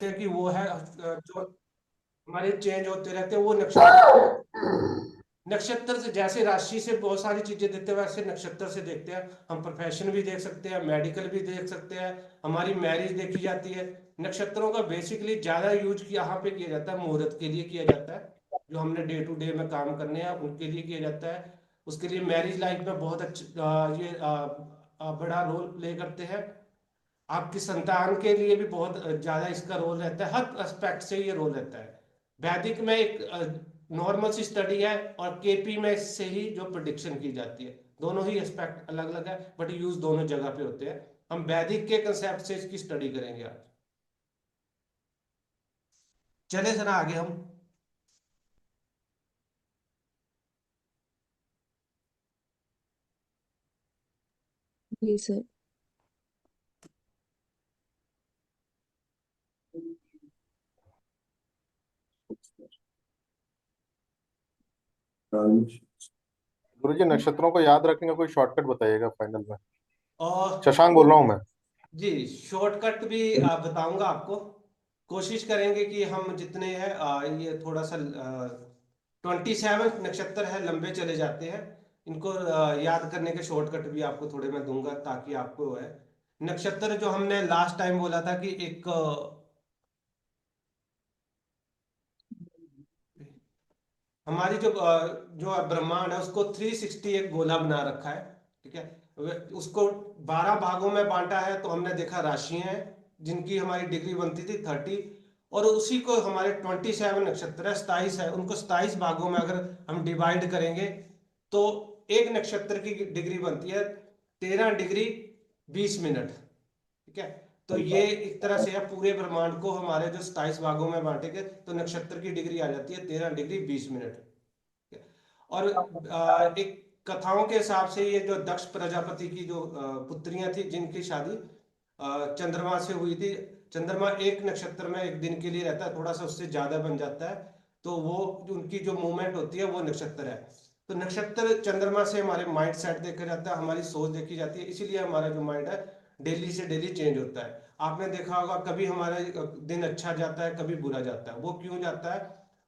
कि वो है जो हमारे चेंज होते रहते हैं, वो नक्षत्र। नक्षत्र से जैसे राशि से बहुत सारी चीजें देखते हैं, वैसे नक्षत्र से देखते हैं। हम प्रोफेशन भी देख सकते हैं, मेडिकल भी देख सकते हैं, हमारी मैरिज देखी जाती है। नक्षत्रों का बेसिकली ज्यादा यूज यहाँ पे किया जाता है, मुहूर्त के लिए किया जाता है। जो हमने डे टू डे में काम करने हैं उनके लिए किया जाता है। उसके लिए मैरिज लाइफ में बहुत अच्छा बड़ा रोल प्ले करते हैं। आपकी संतान के लिए भी बहुत ज्यादा इसका रोल रहता है, हर एस्पेक्ट से ये रोल रहता है। वैदिक में एक नॉर्मल सी स्टडी है, और केपी में इससे ही जो प्रिडिक्शन की जाती है। दोनों ही एस्पेक्ट अलग अलग है, बट यूज दोनों जगह पे होते हैं। हम वैदिक के कंसेप्ट से इसकी स्टडी करेंगे आज। चले सर आगे हम। जी सर। गुरुजी, नक्षत्रों को याद रखने का कोई शॉर्टकट बताइएगा फाइनल में। और शशांक बोल रहा हूँ मैं। जी, शॉर्टकट भी बताऊंगा आपको। कोशिश करेंगे कि हम जितने हैं ये थोड़ा सा 27 नक्षत्र है, लंबे चले जाते हैं। इनको याद करने के शॉर्टकट भी आपको थोड़े मैं दूंगा, ताकि आपको है नक्षत्र जो हमने लास्ट टाइम बोला था कि एक हमारी जो ब्रह्मांड है उसको 360 एक गोला बना रखा है। ठीक है, उसको 12 भागों में बांटा है। तो हमने देखा राशियां हैं जिनकी हमारी डिग्री बनती थी 30, और उसी को हमारे 27 नक्षत्र है, 27 है, उनको 27 भागों में अगर हम डिवाइड करेंगे तो एक नक्षत्र की डिग्री बनती है 13 डिग्री 20 मिनट। ठीक है, तो ये एक तरह से है, पूरे ब्रह्मांड को हमारे जो 27 भागों में बांटेंगे तो नक्षत्र की डिग्री आ जाती है 13 डिग्री 20 मिनट। और एक कथाओं के हिसाब से ये जो दक्ष प्रजापति की जो पुत्रियां थी जिनकी शादी चंद्रमा से हुई थी। चंद्रमा एक नक्षत्र में एक दिन के लिए रहता है, थोड़ा सा उससे ज्यादा बन जाता है। तो वो उनकी जो मूवमेंट होती है वो नक्षत्र है। तो नक्षत्र चंद्रमा से हमारे माइंड सेट देखा जाता है, हमारी सोच देखी जाती है, इसीलिए हमारा जो माइंड है डेली से डेली चेंज होता है। आपने देखा होगा कभी हमारा दिन अच्छा जाता है, कभी बुरा जाता है। वो क्यों जाता है?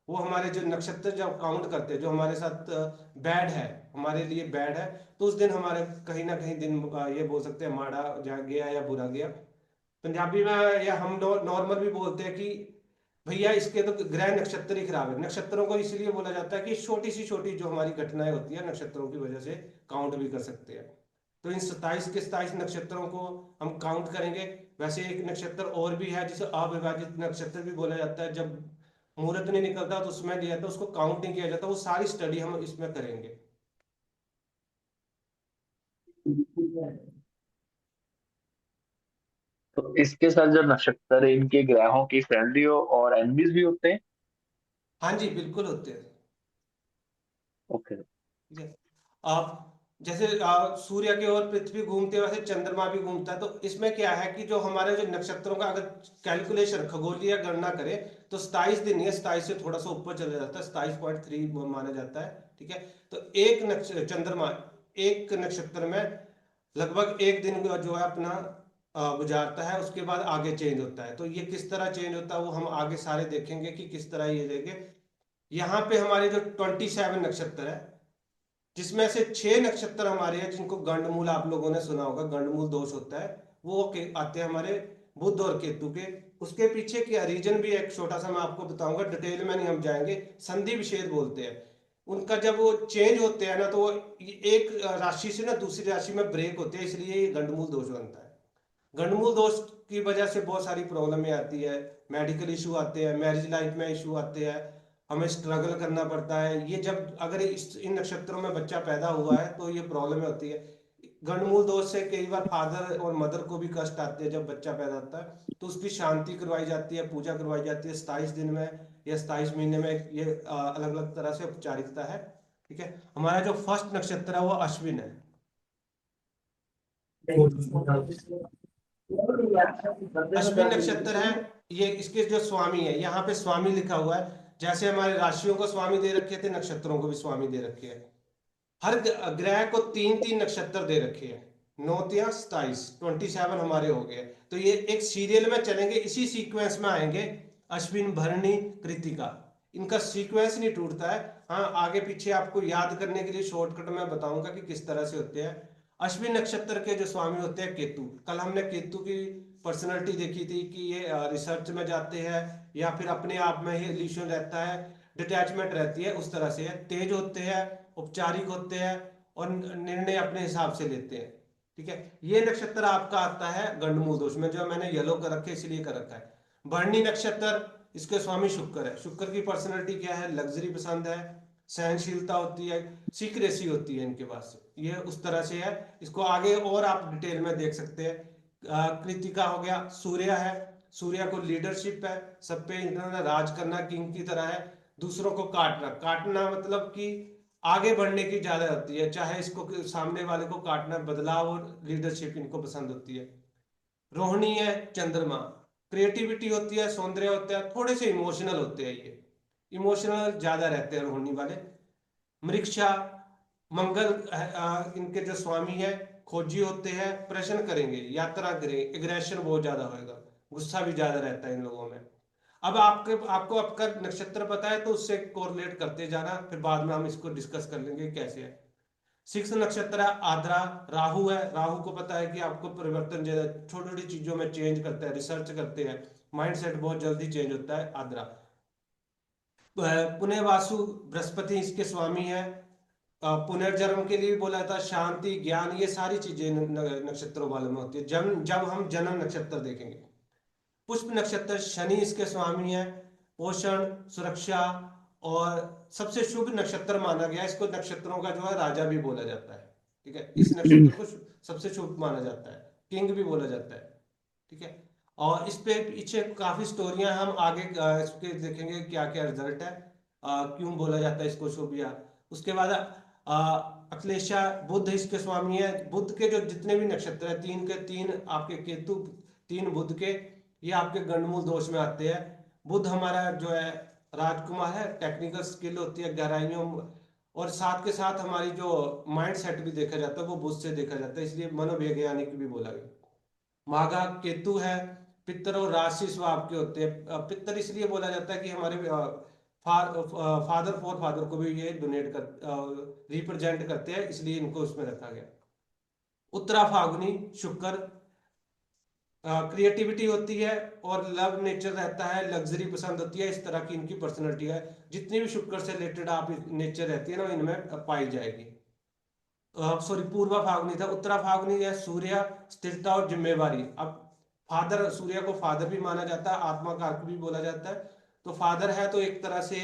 वो हमारे जो नक्षत्र जब काउंट करते हैं, जो हमारे साथ बैड है, हमारे लिए बैड है, तो उस दिन हमारे कहीं ना कहीं दिन ये बोल सकते हैं माड़ा जा गया या बुरा गया। पंजाबी में या हम नॉर्मल भी बोलते हैं कि भैया इसके तो ग्रह नक्षत्र ही खराब है। नक्षत्रों को इसलिए बोला जाता है कि छोटी जो हमारी घटनाएं होती है नक्षत्रों की वजह से काउंट भी कर सकते हैं। तो इन 27 के 27 नक्षत्रों को हम काउंट करेंगे। वैसे एक नक्षत्र और भी है जिसे अविभाजित नक्षत्र भी बोला जाता है। जब मुहूर्त नहीं निकलता तो उसमें दिया जाता, उसको काउंट नहीं किया जाता। वो सारी स्टडी हम इसमें करेंगे। तो इसके साथ जो नक्षत्र है इनके ग्रहों की फ्रेंडली और एनिमीज भी होते हैं। हाँ जी, बिल्कुल होते हैं। ओके। ठीक है, आप जैसे सूर्य के और पृथ्वी घूमते हैं वैसे चंद्रमा भी घूमता है। तो इसमें क्या है कि जो हमारे जो नक्षत्रों का अगर कैलकुलेशन खगोलीय गणना करें तो 27 दिन या 27 से थोड़ा सा ऊपर चला जाता है, 27.3 माना जाता है। ठीक है, तो एक चंद्रमा एक नक्षत्र में लगभग एक दिन जो है अपना गुजारता है, उसके बाद आगे चेंज होता है। तो ये किस तरह चेंज होता है वो हम आगे सारे देखेंगे कि किस तरह ये देंगे। यहाँ पे हमारे जो 27 नक्षत्र है, जिसमें से 6 नक्षत्र हमारे हैं जिनको गंडमूल आप लोगों ने सुना होगा, गंडमूल दोष होता है, वो आते हैं हमारे बुध और केतु के। उसके पीछे की रीजन भी एक छोटा सा मैं आपको बताऊंगा, डिटेल में नहीं हम जाएंगे। संधि विच्छेद बोलते हैं उनका। जब वो चेंज होते हैं ना, तो वो एक राशि से ना दूसरी राशि में ब्रेक होते हैं, इसलिए ये गंडमूल दोष बनता है। गंडमूल दोष की वजह से बहुत सारी प्रॉब्लमें आती है, मेडिकल इशू आते हैं, मैरिज लाइफ में इशू आते हैं, हमें स्ट्रगल करना पड़ता है। ये जब अगर इन नक्षत्रों में बच्चा पैदा हुआ है तो ये प्रॉब्लम होती है। गंडमूल दोष से कई बार फादर और मदर को भी कष्ट आते हैं जब बच्चा पैदा होता है। तो उसकी शांति करवाई जाती है, पूजा करवाई जाती है 27 दिन में या 27 महीने में। ये अलग अलग तरह से औपचारिकता है। ठीक है, हमारा जो फर्स्ट नक्षत्र है वो अश्विन है। अश्विन नक्षत्र है, ये इसके जो स्वामी है, यहाँ पे स्वामी लिखा हुआ है। जैसे हमारे राशियों को स्वामी दे रखे थे, नक्षत्रों को भी स्वामी दे रखे हैं। हर ग्रह को 3 3 नक्षत्र दे रखे हैं। 9 या 27, 27 हमारे हो गए। तो ये एक सीरियल में चलेंगे, इसी सीक्वेंस में आएंगे। अश्विन, भरणी, कृतिका, इनका सीक्वेंस नहीं टूटता है। हाँ, आगे पीछे आपको याद करने के लिए शॉर्टकट में बताऊंगा कि किस तरह से होते हैं। अश्विन नक्षत्र के जो स्वामी होते हैं केतु। कल हमने केतु की पर्सनैलिटी देखी थी कि ये रिसर्च में जाते हैं या फिर अपने आप में ही रिलेशन रहता है, डिटैचमेंट रहती है, उस तरह से है। तेज होते हैं, औपचारिक होते हैं और निर्णय अपने हिसाब से लेते हैं। ठीक है, ये नक्षत्र आपका आता है गंडमूल दोष में, जो मैंने येलो कर रखे इसलिए कर रखा है। भरणी नक्षत्र, इसके स्वामी शुक्र है। शुक्र की पर्सनैलिटी क्या है? लग्जरी पसंद है, सहनशीलता होती है, सीक्रेसी होती है इनके पास। ये उस तरह से है। इसको आगे और आप डिटेल में देख सकते हैं। कृतिका हो गया, सूर्य है। सूर्य को लीडरशिप है, सब पे इन्होंने राज करना, किंग की तरह है। दूसरों को काटना, काटना मतलब कि आगे बढ़ने की ज्यादा होती है, चाहे इसको सामने वाले को काटना, बदलाव और लीडरशिप इनको पसंद होती है। रोहिणी है चंद्रमा, क्रिएटिविटी होती है, सौंदर्य होता है, थोड़े से इमोशनल होते हैं, ये इमोशनल ज्यादा रहते हैं रोहिणी वाले। मृक्षा, मंगल इनके जो स्वामी है, खोजी होते हैं, प्रश्न करेंगे, यात्रा करेंगे, एग्रेशन बहुत ज्यादा होएगा, गुस्सा भी ज्यादा रहता है इन लोगों में। अब आपको आपका नक्षत्र पता है तो उससे कोरिलेट करते जाना, फिर बाद में हम इसको डिस्कस कर लेंगे कैसे है। 6 नक्षत्र है आद्रा, राहु है। राहु को पता है कि आपको परिवर्तन ज्यादा, छोटी छोटी चीजों में चेंज करते हैं, रिसर्च करते हैं, माइंडसेट बहुत जल्दी चेंज होता है आद्रा। पुनः वासु, बृहस्पति इसके स्वामी है। पुनर्जन्म के लिए भी बोला था, शांति, ज्ञान, ये सारी चीजें नक्षत्रों वालों में होती है जब जब हम जन्म नक्षत्र देखेंगे। पुष्प नक्षत्र, शनि इसके स्वामी है। पोषण, सुरक्षा और सबसे शुभ नक्षत्र माना गया है। इसको नक्षत्रों का जो है राजा भी बोला जाता है। ठीक है, इस नक्षत्र को सबसे शुभ माना जाता है, किंग भी बोला जाता है। ठीक है, और इस पे पीछे काफी स्टोरियां हम आगे इसके देखेंगे क्या क्या रिजल्ट है, क्यों बोला जाता है इसको शुभ या। उसके बाद अखिलेशा, बुध इसके स्वामी है। बुध के जो जितने भी नक्षत्र है, 3 के 3 आपके केतु, 3 बुध के, ये आपके गंडमूल दोष में आते हैं। बुध हमारा जो है राजकुमार है, टेक्निकल स्किल होती है, गहराइयों, और साथ के साथ हमारी जो माइंड सेट भी देखा जाता है वो बुध से देखा जाता है, इसलिए मनोवैज्ञानिक भी बोला गया। माघा केतु है। पितर और राशि स्वभाव के होते हैं। पितर इसलिए बोला जाता है कि हमारे फादर फोर फादर को भी ये डोनेट कर रिप्रेजेंट करते हैं, इसलिए इनको उसमें रखा गया। उत्तरा फाल्गुनी, शुक्र, क्रिएटिविटी होती है और लव नेचर रहता है, लग्जरी पसंद होती है, इस तरह की इनकी पर्सनैलिटी है। जितनी भी शुक्र से रिलेटेड आप नेचर रहती है ना, इनमें पाई जाएगी। सॉरी, पूर्वा फाल्गुनी था। उत्तरा फाल्गुनी है सूर्य, स्थिरता और जिम्मेवारी। अब फादर, सूर्य को फादर भी माना जाता है, आत्मा कारक भी बोला जाता है। तो फादर है तो एक तरह से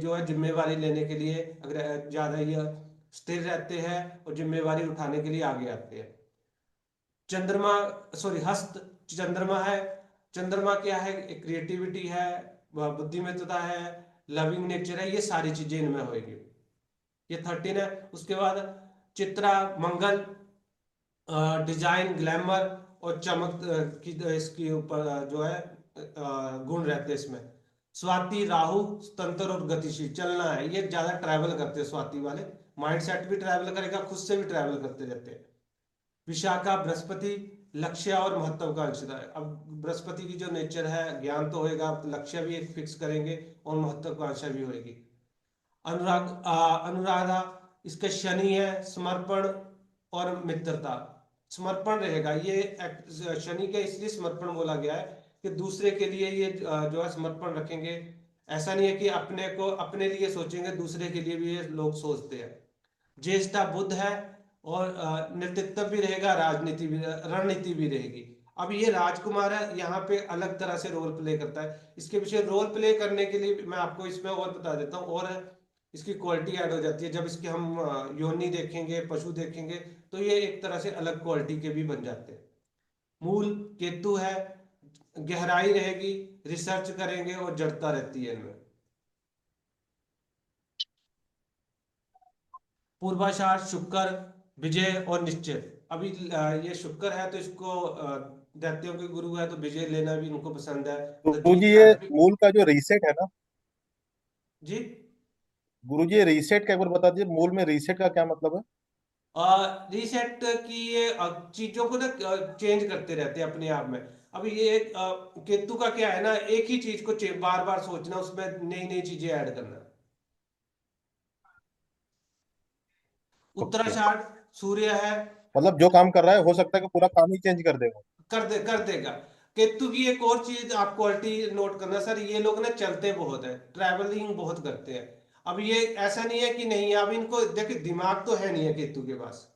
जो है जिम्मेवारी लेने के लिए अगर ज्यादा ये स्थिर रहते हैं और जिम्मेवारी उठाने के लिए आगे आते हैं। चंद्रमा, सॉरी हस्त, चंद्रमा है। चंद्रमा क्या है? क्रिएटिविटी है, बुद्धिमत्ता है, लविंग नेचर है, ये सारी चीजें इनमें होगी। ये 13 है। उसके बाद चित्रा, मंगल, डिजाइन, ग्लैमर और चमक की इसके ऊपर जो है गुण रहते हैं इसमें। स्वाति, राहु, तंत्र और गतिशील, चलना है, ये ज्यादा ट्रैवल करते हैं स्वाति वाले, माइंड सेट भी ट्रैवल करेगा, खुद से भी ट्रैवल करते रहते हैं। विशाखा, बृहस्पति, लक्ष्य और महत्वाकांक्षा है। अब बृहस्पति की जो नेचर है, ज्ञान तो होएगा, लक्ष्य भी एक फिक्स करेंगे और महत्वाकांक्षा भी होएगी। अनुराधा, इसके शनि है, समर्पण और मित्रता, समर्पण रहेगा ये। शनि के इसलिए समर्पण बोला गया है कि दूसरे के लिए ये जो है समर्पण रखेंगे। ऐसा नहीं है कि अपने को अपने लिए सोचेंगे, दूसरे के लिए भी ये लोग सोचते हैं। ज्येष्ठा बुध है और नेतृत्व भी रहेगा, राजनीति भी, रणनीति भी रहेगी। अब ये राजकुमार है, यहाँ पे अलग तरह से रोल प्ले करता है। इसके पीछे रोल प्ले करने के लिए मैं आपको इसमें और बता देता हूँ, और इसकी क्वालिटी ऐड हो जाती है जब इसके हम योनि देखेंगे, पशु देखेंगे, तो ये एक तरह से अलग क्वालिटी के भी बन जाते हैं। मूल केतु है, गहराई रहेगी, रिसर्च करेंगे और जड़ता रहती है इनमें। पूर्वाषाढ़, शुक्र, विजय और निश्चय। अभी ये शुक्र है तो इसको दैत्यों के गुरु है तो विजय लेना भी इनको पसंद है, तो गुरुजी ये जीतना भी। मूल का जो रीसेट है ना, जी, गुरुजी ये रीसेट का एक बार बता दीजिए, मूल में रीसेट का क्या मतलब है? रीसेट की ये चीजों को ना चेंज करते रहते हैं अपने आप में। अभी ये केतु का क्या है ना, एक ही चीज को बार बार सोचना, उसमें नई नई चीजें ऐड करना। ओके। उत्तराषाढ़ सूर्य है, मतलब जो काम कर रहा है हो सकता है कि पूरा काम ही चेंज कर देगा। कर देगा। केतु की एक और चीज आप क्वालिटी नोट करना सर, ये लोग ना चलते बहुत है, ट्रैवलिंग बहुत करते हैं। अब ये ऐसा नहीं है कि नहीं, अब इनको देखिए दिमाग तो है नहीं है केतु के पास,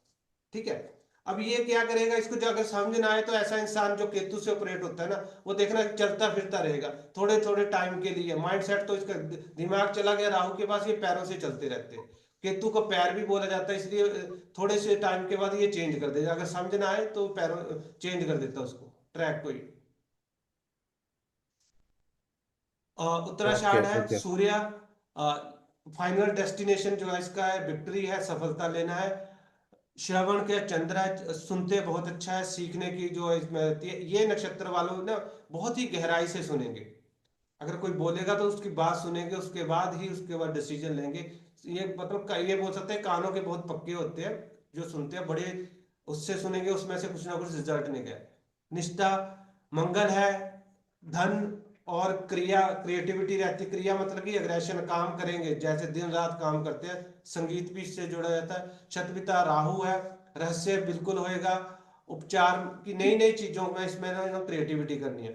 ठीक है। अब ये क्या करेगा, इसको जो अगर समझ ना आए तो ऐसा इंसान जो केतु से ऑपरेट होता है ना, वो देखना चलता फिरता रहेगा थोड़े थोड़े टाइम के लिए, माइंडसेट तो इसका दिमाग चला गया राहु के पास, ये पैरों से चलते रहते हैं। केतु को पैर भी बोला जाता है, इसलिए थोड़े से टाइम के बाद ये चेंज कर देगा, अगर समझ ना आए तो पैरों चेंज कर देता है उसको, ट्रैक को ही। ओके उत्तराषाढ़ है ओके। सूर्य, फाइनल डेस्टिनेशन जो है इसका है विक्ट्री है, सफलता लेना है। श्रवण के चंद्र है, सुनते बहुत अच्छा है, सीखने की जो इसमें रहती है। ये नक्षत्र वालों ना बहुत ही गहराई से सुनेंगे, अगर कोई बोलेगा तो उसकी बात सुनेंगे, उसके बाद ही उसके बाद डिसीजन लेंगे। ये मतलब ये बोल सकते हैं कानों के बहुत पक्के होते हैं, जो सुनते हैं बड़े उससे सुनेंगे, उसमें से कुछ ना कुछ रिजल्ट निकले। निष्ठा, मंगल है, धन और क्रिया, क्रिएटिविटी रहती है। क्रिया मतलब कि अग्रेशन, काम करेंगे, जैसे दिन रात काम करते हैं। संगीत भी इससे जुड़ा जाता है। शतपिता राहु है, रहस्य बिल्कुल होएगा। उपचार की नई नई चीजों में इसमें ना क्रिएटिविटी करनी है।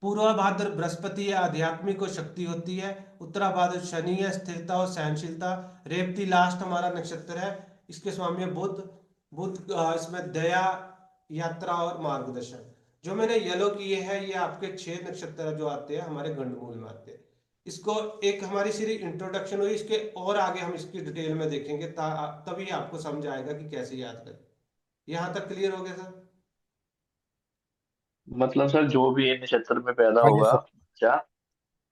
पूर्वा भाद्र बृहस्पति है, आध्यात्मिक और शक्ति होती है। उत्तरा भाद्र शनि है, स्थिरता और सहनशीलता। रेवती लास्ट हमारा नक्षत्र है, इसके स्वामी है बुध। बुध इसमें दया, यात्रा और मार्गदर्शन। जो मैंने येलो किए हैं ये आपके 6 नक्षत्र जो आते हैं हमारे गंडमूल में आते हैं। इसको एक हमारी सिर्फ इंट्रोडक्शन हुई, इसके और आगे हम इसकी डिटेल में देखेंगे, तभी आपको समझ आएगा कि कैसे याद करें। यहाँ तक क्लियर हो गया सर? मतलब सर जो भी ये नक्षत्र में पैदा हाँ जी होगा सर। बच्चा,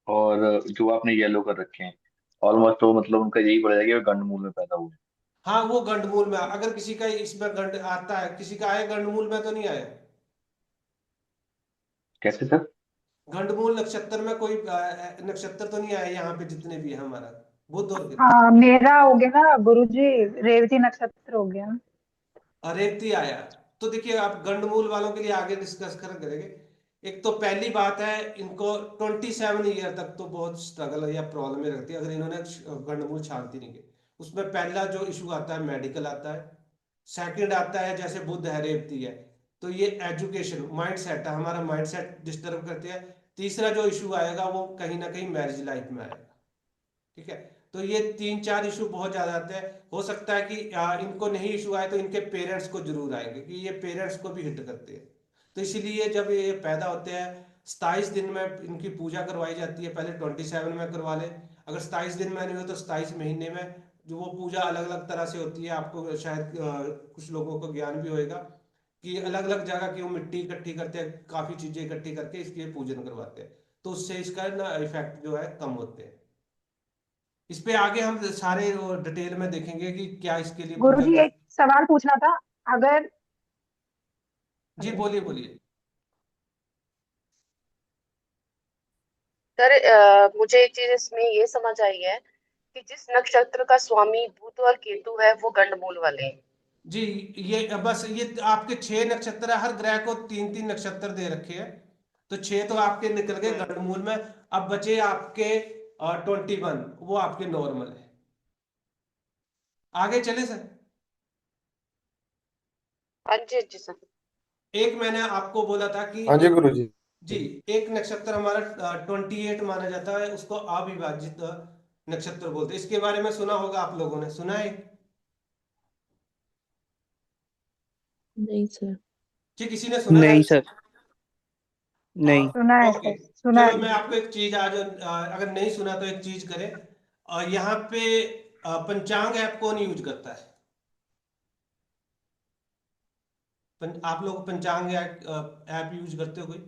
और जो आपने येलो कर रखे हैं, ऑलमोस्ट तो मतलब उनका यही पड़ेगा कि वे गंडमूल में पैदा हुए। हाँ वो गंडमूल में, अगर किसी का इसमें गंड आता है, किसी का आया गंडमूल में तो नहीं आया। कैसे सर? गंडमूल नक्षत्र में कोई नक्षत्र तो नहीं आया यहाँ पे, जितने भी है हमारा बुध और केतु। हाँ मेरा हो गया ना गुरुजी, रेवती नक्षत्र हो गया। रेवती आया। तो देखिए आप गंडमूल वालों के लिए आगे डिस्कस करेंगे। एक तो पहली बात है, इनको 27 ईयर तक तो बहुत स्ट्रगल या प्रॉब्लम रहती है अगर इन्होंने गंडमूल शांति नहीं की। उसमें पहला जो इशू आता है मेडिकल आता है। सेकंड आता है जैसे बुध है रेवती है, तो ये एजुकेशन माइंड सेट है, हमारा माइंड सेट डिस्टर्ब करते हैं। तीसरा जो इशू आएगा वो कहीं ना कहीं मैरिज लाइफ में आएगा, ठीक है। तो ये 3 4 इशू बहुत ज्यादा आते हैं। हो सकता है कि इनको नहीं इशू आए तो इनके पेरेंट्स को जरूर आएंगे, कि ये पेरेंट्स को भी हिट करते हैं। तो इसीलिए जब ये पैदा होते हैं 27 दिन में इनकी पूजा करवाई जाती है, पहले 27 में करवा ले। अगर 27 दिन में नहीं हो तो 27 महीने में, जो वो पूजा अलग अलग तरह से होती है, आपको शायद कुछ लोगों को ज्ञान भी होएगा कि अलग अलग जगह की वो मिट्टी इकट्ठी करते हैं, काफी चीजें इकट्ठी करके इसके पूजन करवाते हैं। तो उससे इसका ना इफेक्ट जो है कम होते हैं। इस पे आगे हम सारे डिटेल में देखेंगे कि क्या इसके लिए पूजा गुरुजी कर। एक सवाल पूछना था। अगर जी बोलिए बोलिए। सर मुझे एक चीज इसमें ये समझ आई है कि जिस नक्षत्र का स्वामी बुध और केतु है वो गंडमूल वाले हैं। जी ये बस ये आपके 6 नक्षत्र है, हर ग्रह को 3 3 नक्षत्र दे रखे हैं। तो 6 तो आपके निकल गए हम्म। गणमूल में। अब बचे आपके 21, वो आपके नॉर्मल है। आगे चले सर। हाँ जी, हाँ जी सर। एक मैंने आपको बोला था कि हाँ जो, जी गुरुजी। जी एक नक्षत्र हमारा 28 माना जाता है, उसको अविभाजित नक्षत्र बोलते हैं। इसके बारे में सुना होगा, आप लोगों ने सुना है? नहीं सर। जी किसी ने सुना है? नहीं सर। नहीं। सुना है ओके। सर, सुना चलो है। मैं आपको एक चीज आज अगर नहीं सुना तो एक चीज करें। यहाँ पे पंचांग ऐप कौन यूज करता है? आप लोग पंचांग ऐप यूज करते हो कोई?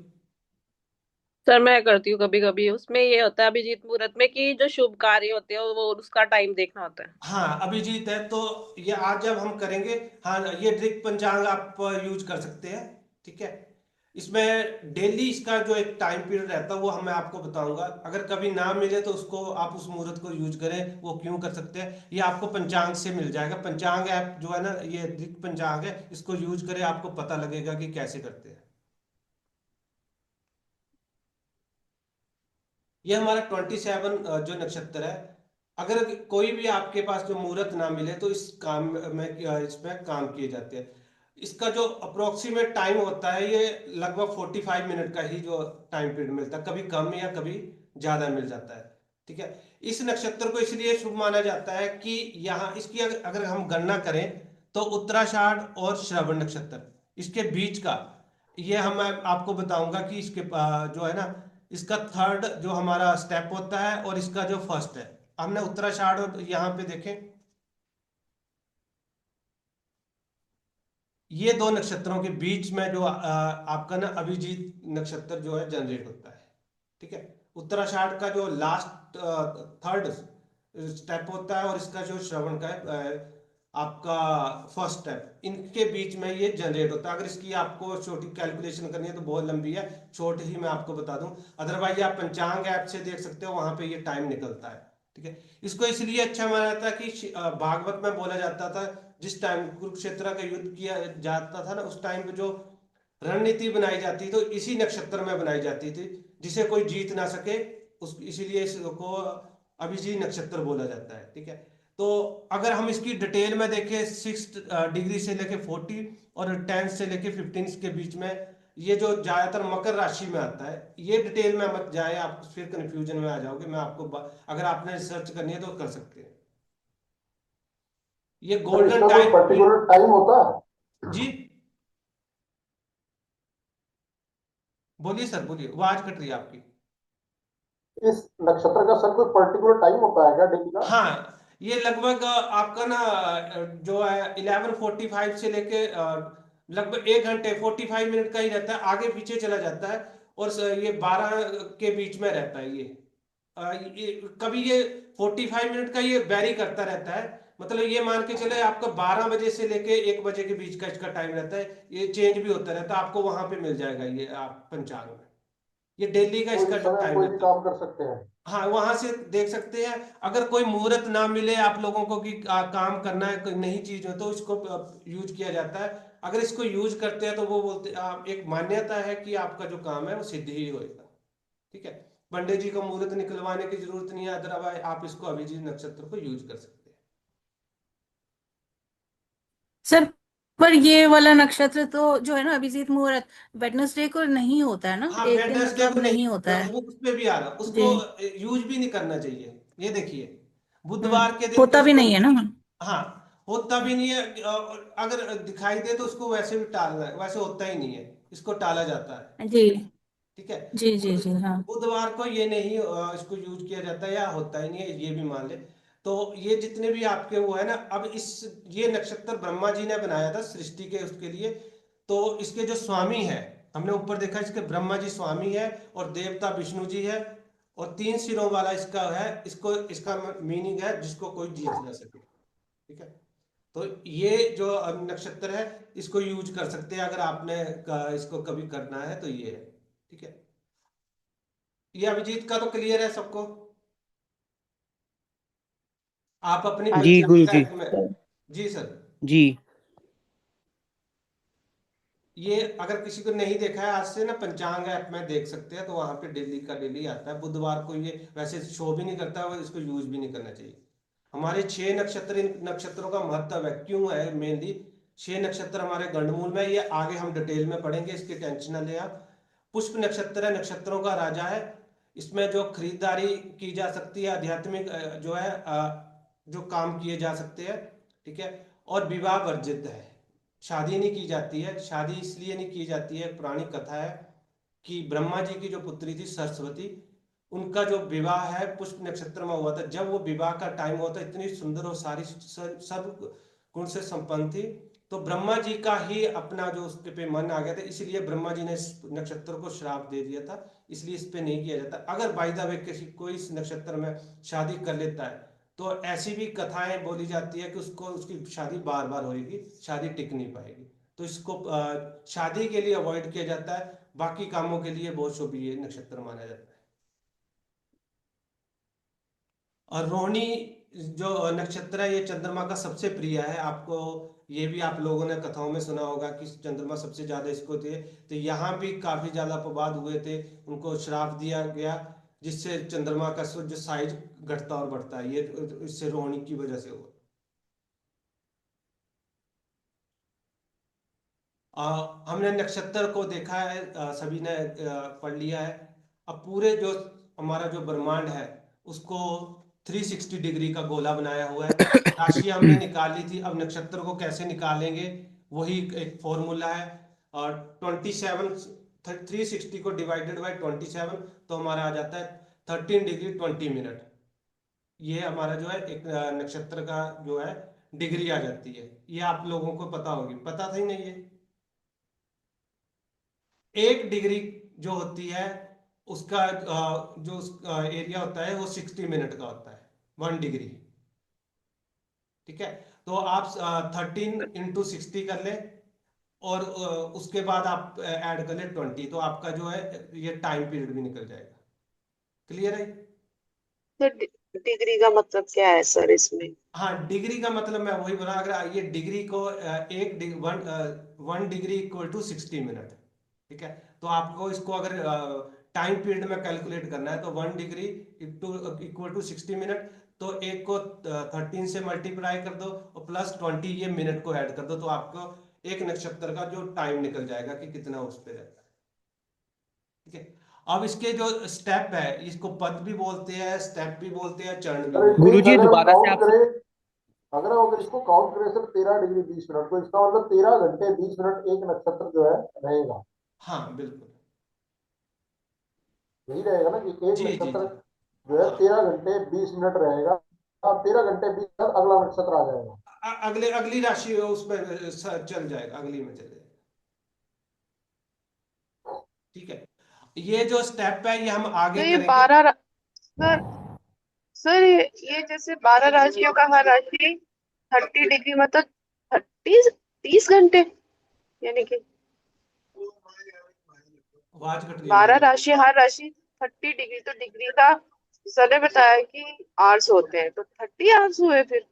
सर मैं करती हूँ कभी कभी, उसमें ये होता है अभिजीत मुहूर्त में कि जो शुभ कार्य होते हैं वो उसका टाइम देखना होता है। हाँ अभिजीत है, तो ये आज जब हम करेंगे, हाँ ये दृक पंचांग आप यूज कर सकते हैं, ठीक है। इसमें डेली इसका जो एक टाइम पीरियड रहता है वो मैं आपको बताऊंगा। अगर कभी ना मिले तो उसको आप उस मुहूर्त को यूज करें, वो क्यों कर सकते हैं ये आपको पंचांग से मिल जाएगा। पंचांग ऐप जो है ना, ये दिक पंचांग है, इसको यूज करें, आपको पता लगेगा कि कैसे करते हैं। ये हमारा 27 जो नक्षत्र है, अगर कोई भी आपके पास जो मुहूर्त ना मिले तो इस काम में इसमें काम किए जाते हैं। इसका जो अप्रोक्सीमेट टाइम होता है ये लगभग 45 मिनट का ही जो टाइम पीरियड मिलता है, कभी कम या कभी ज्यादा मिल जाता है। ठीक है। इस नक्षत्र को इसलिए शुभ माना जाता है कि यहाँ इसकी अगर हम गणना करें तो उत्तराषाढ़ और श्रवण नक्षत्र, इसके बीच का ये हम आपको बताऊंगा कि इसके जो है ना, इसका थर्ड जो हमारा स्टेप होता है और इसका जो फर्स्ट है। हमने उत्तराषाढ़ और यहाँ पे देखें, ये दो नक्षत्रों के बीच में जो आपका ना अभिजीत नक्षत्र जो है जनरेट होता है। ठीक है। उत्तराषाढ़ का जो लास्ट थर्ड स्टेप होता है और इसका जो श्रवण का है आपका फर्स्ट स्टेप, इनके बीच में ये जनरेट होता है। अगर इसकी आपको छोटी कैलकुलेशन करनी है तो बहुत लंबी है, छोटी ही मैं आपको बता दूं। अदरवाइज आप पंचांग ऐप से देख सकते हो, वहां पे ये टाइम निकलता है। ठीक है। इसको इसलिए अच्छा माना जाता है कि भागवत में बोला जाता था, जिस टाइम कुरुक्षेत्र का युद्ध किया जाता था ना, उस टाइम पे जो रणनीति बनाई जाती तो इसी नक्षत्र में बनाई जाती थी, जिसे कोई जीत ना सके, उस इसीलिए इसको अभिजीत नक्षत्र बोला जाता है। ठीक है। तो अगर हम इसकी डिटेल में देखें, 6 डिग्री से लेके 40 और 10 से लेके 15 के बीच में, ये जो ज्यादातर मकर राशि में आता है, ये डिटेल में मत जाए, आप फिर कंफ्यूजन में आ जाओगे। मैं आपको अगर आपने रिसर्च करनी है तो कर सकते हैं। ये गोल्डन टाइम पर्टिकुलर टाइम होता है? जी बोलिए सर, बोलिए, आवाज कट रही है आपकी। इस नक्षत्र का सर कोई पर्टिकुलर टाइम होता है क्या डेली का? हाँ, ये लगभग आपका ना जो है 11:45 से लेके लगभग 1 घंटे 45 मिनट का ही रहता है, आगे पीछे चला जाता है। और ये 12 के बीच में रहता है। कभी ये 45 मिनट का ये वेरी करता रहता है। मतलब ये मान के चले आपका 12 बजे से लेके 1 बजे के बीच का इसका टाइम रहता है, ये चेंज भी होता रहता है। आपको वहां पे मिल जाएगा ये आप पंचांग में, ये डेली का तो इसका इस जो समय टाइम कोई भी रहता है। काम कर सकते हैं? हाँ, वहां से देख सकते हैं। अगर कोई मुहूर्त ना मिले आप लोगों को कि काम करना है, कोई नई चीज हो, तो इसको यूज किया जाता है। अगर इसको यूज करते हैं तो वो बोलते एक मान्यता है कि आपका जो काम है वो सिद्ध ही होएगा। ठीक है। पंडित जी को मुहूर्त निकलवाने की जरूरत नहीं है, अदरवाइज आप इसको अभिजीत नक्षत्र को यूज कर सकते हैं। सर, पर ये वाला नक्षत्र तो जो है ना, अभिजीत मुहूर्त वेडनेसडे को नहीं होता है ना, हाँ, एक दिन वेडनेसडे को मतलब नहीं, नहीं होता है। वो उस पे भी आ रहा, जी। उसको यूज भी नहीं करना चाहिए। ये देखिए, हम्म। बुधवार के दिन तो होता भी इसको, नहीं है ना। हाँ, होता भी नहीं है। अगर दिखाई दे तो उसको वैसे भी टालना है, वैसे होता ही नहीं है, इसको टाला जाता है। जी ठीक है। जी जी जी। हाँ। बुधवार को ये नहीं इसको यूज किया जाता है, या होता ही नहीं है, ये भी मान ले। तो ये जितने भी आपके वो है ना, अब इस ये नक्षत्र ब्रह्मा जी ने बनाया था सृष्टि के उसके लिए। तो इसके जो स्वामी है, हमने ऊपर देखा, इसके ब्रह्मा जी स्वामी है और देवता विष्णु जी है, और 3 सिरों वाला इसका है। इसको इसका मीनिंग है जिसको कोई जीत ना सके। ठीक है। तो ये जो नक्षत्र है, इसको यूज कर सकते हैं अगर आपने इसको कभी करना है तो ये है। ठीक है। ये अभिजीत का तो क्लियर है सबको? आप अपनी हाँ जी जी। गुरु पंचांग जी। ऐप में, जी सर, जी। ये अगर किसी को नहीं देखा है आज से ना, पंचांग ऐप में देख सकते हैं। तो वहां पे डेली का डेली आता है। बुधवार को ये वैसे शो भी नहीं करता है, इसको यूज भी नहीं करना चाहिए। हमारे 6 नक्षत्र, इन नक्षत्रों का महत्व है क्यों है मेनली। 6 नक्षत्र हमारे गंडमूल में, ये आगे हम डिटेल में पढ़ेंगे, इसकी टेंशन ना ले आप। पुष्प नक्षत्र है, नक्षत्रों का राजा है। इसमें जो खरीदारी की जा सकती है, आध्यात्मिक जो है जो काम किए जा सकते हैं। ठीक है। और विवाह वर्जित है, शादी नहीं की जाती है। शादी इसलिए नहीं की जाती है, पुरानी कथा है कि ब्रह्मा जी की जो पुत्री थी सरस्वती, उनका जो विवाह है पुष्प नक्षत्र में हुआ था। जब वो विवाह का टाइम हुआ था, इतनी सुंदर और सारी सब गुण से संपन्न थी। तो ब्रह्मा जी का ही अपना जो उसके पे मन आ गया था, इसलिए ब्रह्मा जी ने इस नक्षत्र को श्राप दे दिया था। इसलिए इस पे नहीं किया जाता। अगर बाय द वे किसी कोई इस नक्षत्र में शादी कर लेता है, तो ऐसी भी कथाएं बोली जाती है कि उसको उसकी शादी बार बार होगी, शादी टिक नहीं पाएगी। तो इसको शादी के लिए अवॉइड किया जाता है। बाकी कामों के लिए बहुत शुभ ये नक्षत्र माना जाता है। और रोहिणी जो नक्षत्र है, ये चंद्रमा का सबसे प्रिय है। आपको ये भी आप लोगों ने कथाओं में सुना होगा कि चंद्रमा सबसे ज्यादा इसको थे, तो यहाँ भी काफी ज्यादा अपवाद हुए थे, उनको श्राप दिया गया, जिससे चंद्रमा का जो साइज घटता और बढ़ता है, ये इससे रोहिणी की वजह से हुआ। हमने नक्षत्र को देखा है, सभी ने पढ़ लिया है। अब पूरे जो हमारा जो ब्रह्मांड है उसको 360 डिग्री का गोला बनाया हुआ है। राशि हमने निकाल ली थी, अब नक्षत्र को कैसे निकालेंगे वही एक फॉर्मूला है। और 27 360 को डिवाइडेड बाय 27 तो हमारा आ जाता है 13 डिग्री 20 मिनट। ये हमारा जो है एक नक्षत्र का जो है डिग्री आ जाती है। ये आप लोगों को पता होगी, पता था ही नहीं ये। एक डिग्री जो होती है उसका जो एरिया होता है वो 60 मिनट का होता है, 1 डिग्री। ठीक है, तो आप 13 इंटू 60 कर ले, और उसके बाद आप ऐड कर ले 20, तो आपका जो है ये टाइम पीरियड भी निकल जाएगा। क्लियर है? तो डिग्री का मतलब क्या है सर इसमें? हाँ, डिग्री का मतलब मैं वही बोला, अगर ये डिग्री को one degree equal to 60 minute. ठीक है, तो आपको इसको अगर टाइम पीरियड में कैलकुलेट करना है तो 1 डिग्री इक्वल टू 60 मिनट, तो एक को 13 से मल्टीप्लाई कर दो और प्लस 20 ये मिनट को ऐड कर दो, तो आपको एक नक्षत्र का जो टाइम निकल जाएगा कि कितना उस पे रहता है। ठीक है, अब इसके जो स्टेप है, इसको पद भी बोलते हैं, स्टेप भी बोलते हैं, चरण भी बोलते हैं। गुरुजी अगर हम दोबारा से काउंट आप करें, अगर इसको काउंट करें सर 13 डिग्री 20 मिनट, तो इसका मतलब 13 घंटे 20 मिनट एक नक्षत्र जो है रहेगा। हाँ बिल्कुल, यही रहेगा ना कि एक जी जी नक्षत्र जी, जो है हाँ। 13 घंटे 20 मिनट रहेगा, और 13 घंटे 20 मिनट अगला नक्षत्र आ जाएगा। अगली राशि उसमें चल जाएगा, अगली में चल जाएगा। ठीक है, ये जो स्टेप है ये हम तो आगे ये करेंगे। सर सर ये जैसे 12 राशियों का हर राशि 30 डिग्री मतलब 30 घंटे, यानी कि आवाज कट रही है 12 मेरी। राशि, हर राशि 30 डिग्री, तो डिग्री का सर ने बताया कि आवर्स होते हैं, तो 30 आवर्स हुए फिर।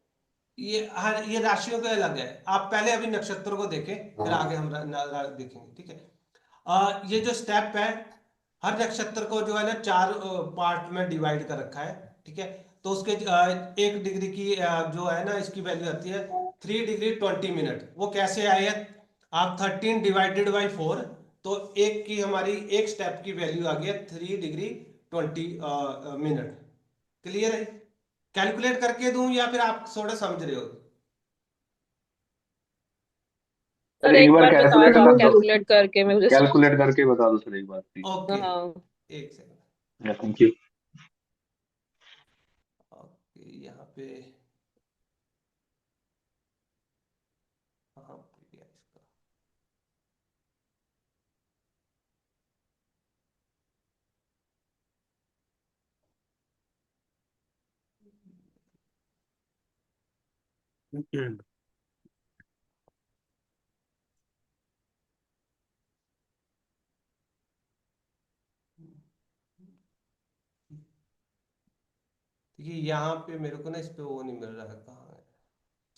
ये राशियों का अलग है, आप पहले अभी नक्षत्रों को देखें, फिर आगे हम देखेंगे। ठीक है, ये जो स्टेप है, हर नक्षत्र को जो है ना 4 पार्ट में डिवाइड कर रखा है। ठीक है, तो उसके 1 डिग्री की जो है ना इसकी वैल्यू आती है 3 डिग्री 20 मिनट। वो कैसे आई है, आप 13 डिवाइडेड बाई 4, तो एक की हमारी एक स्टेप की वैल्यू आ गई है 3 डिग्री 20 मिनट। क्लियर है? कैलकुलेट करके दूं या फिर आप थोड़ा समझ रहे हो? सर सर एक एक बार बार बता कैलकुलेट दो, आप कर दो, कैलकुलेट करके मैं मुझे कैलकुलेट करके बता दो सर एक बार प्लीज। ओके, हाँ। एक सेकंड। Thank you. ओके, यहाँ पे हाँ भैया इसका ये यहाँ पे मेरे को ना इस पे वो नहीं मिल रहा है, कहाँ है?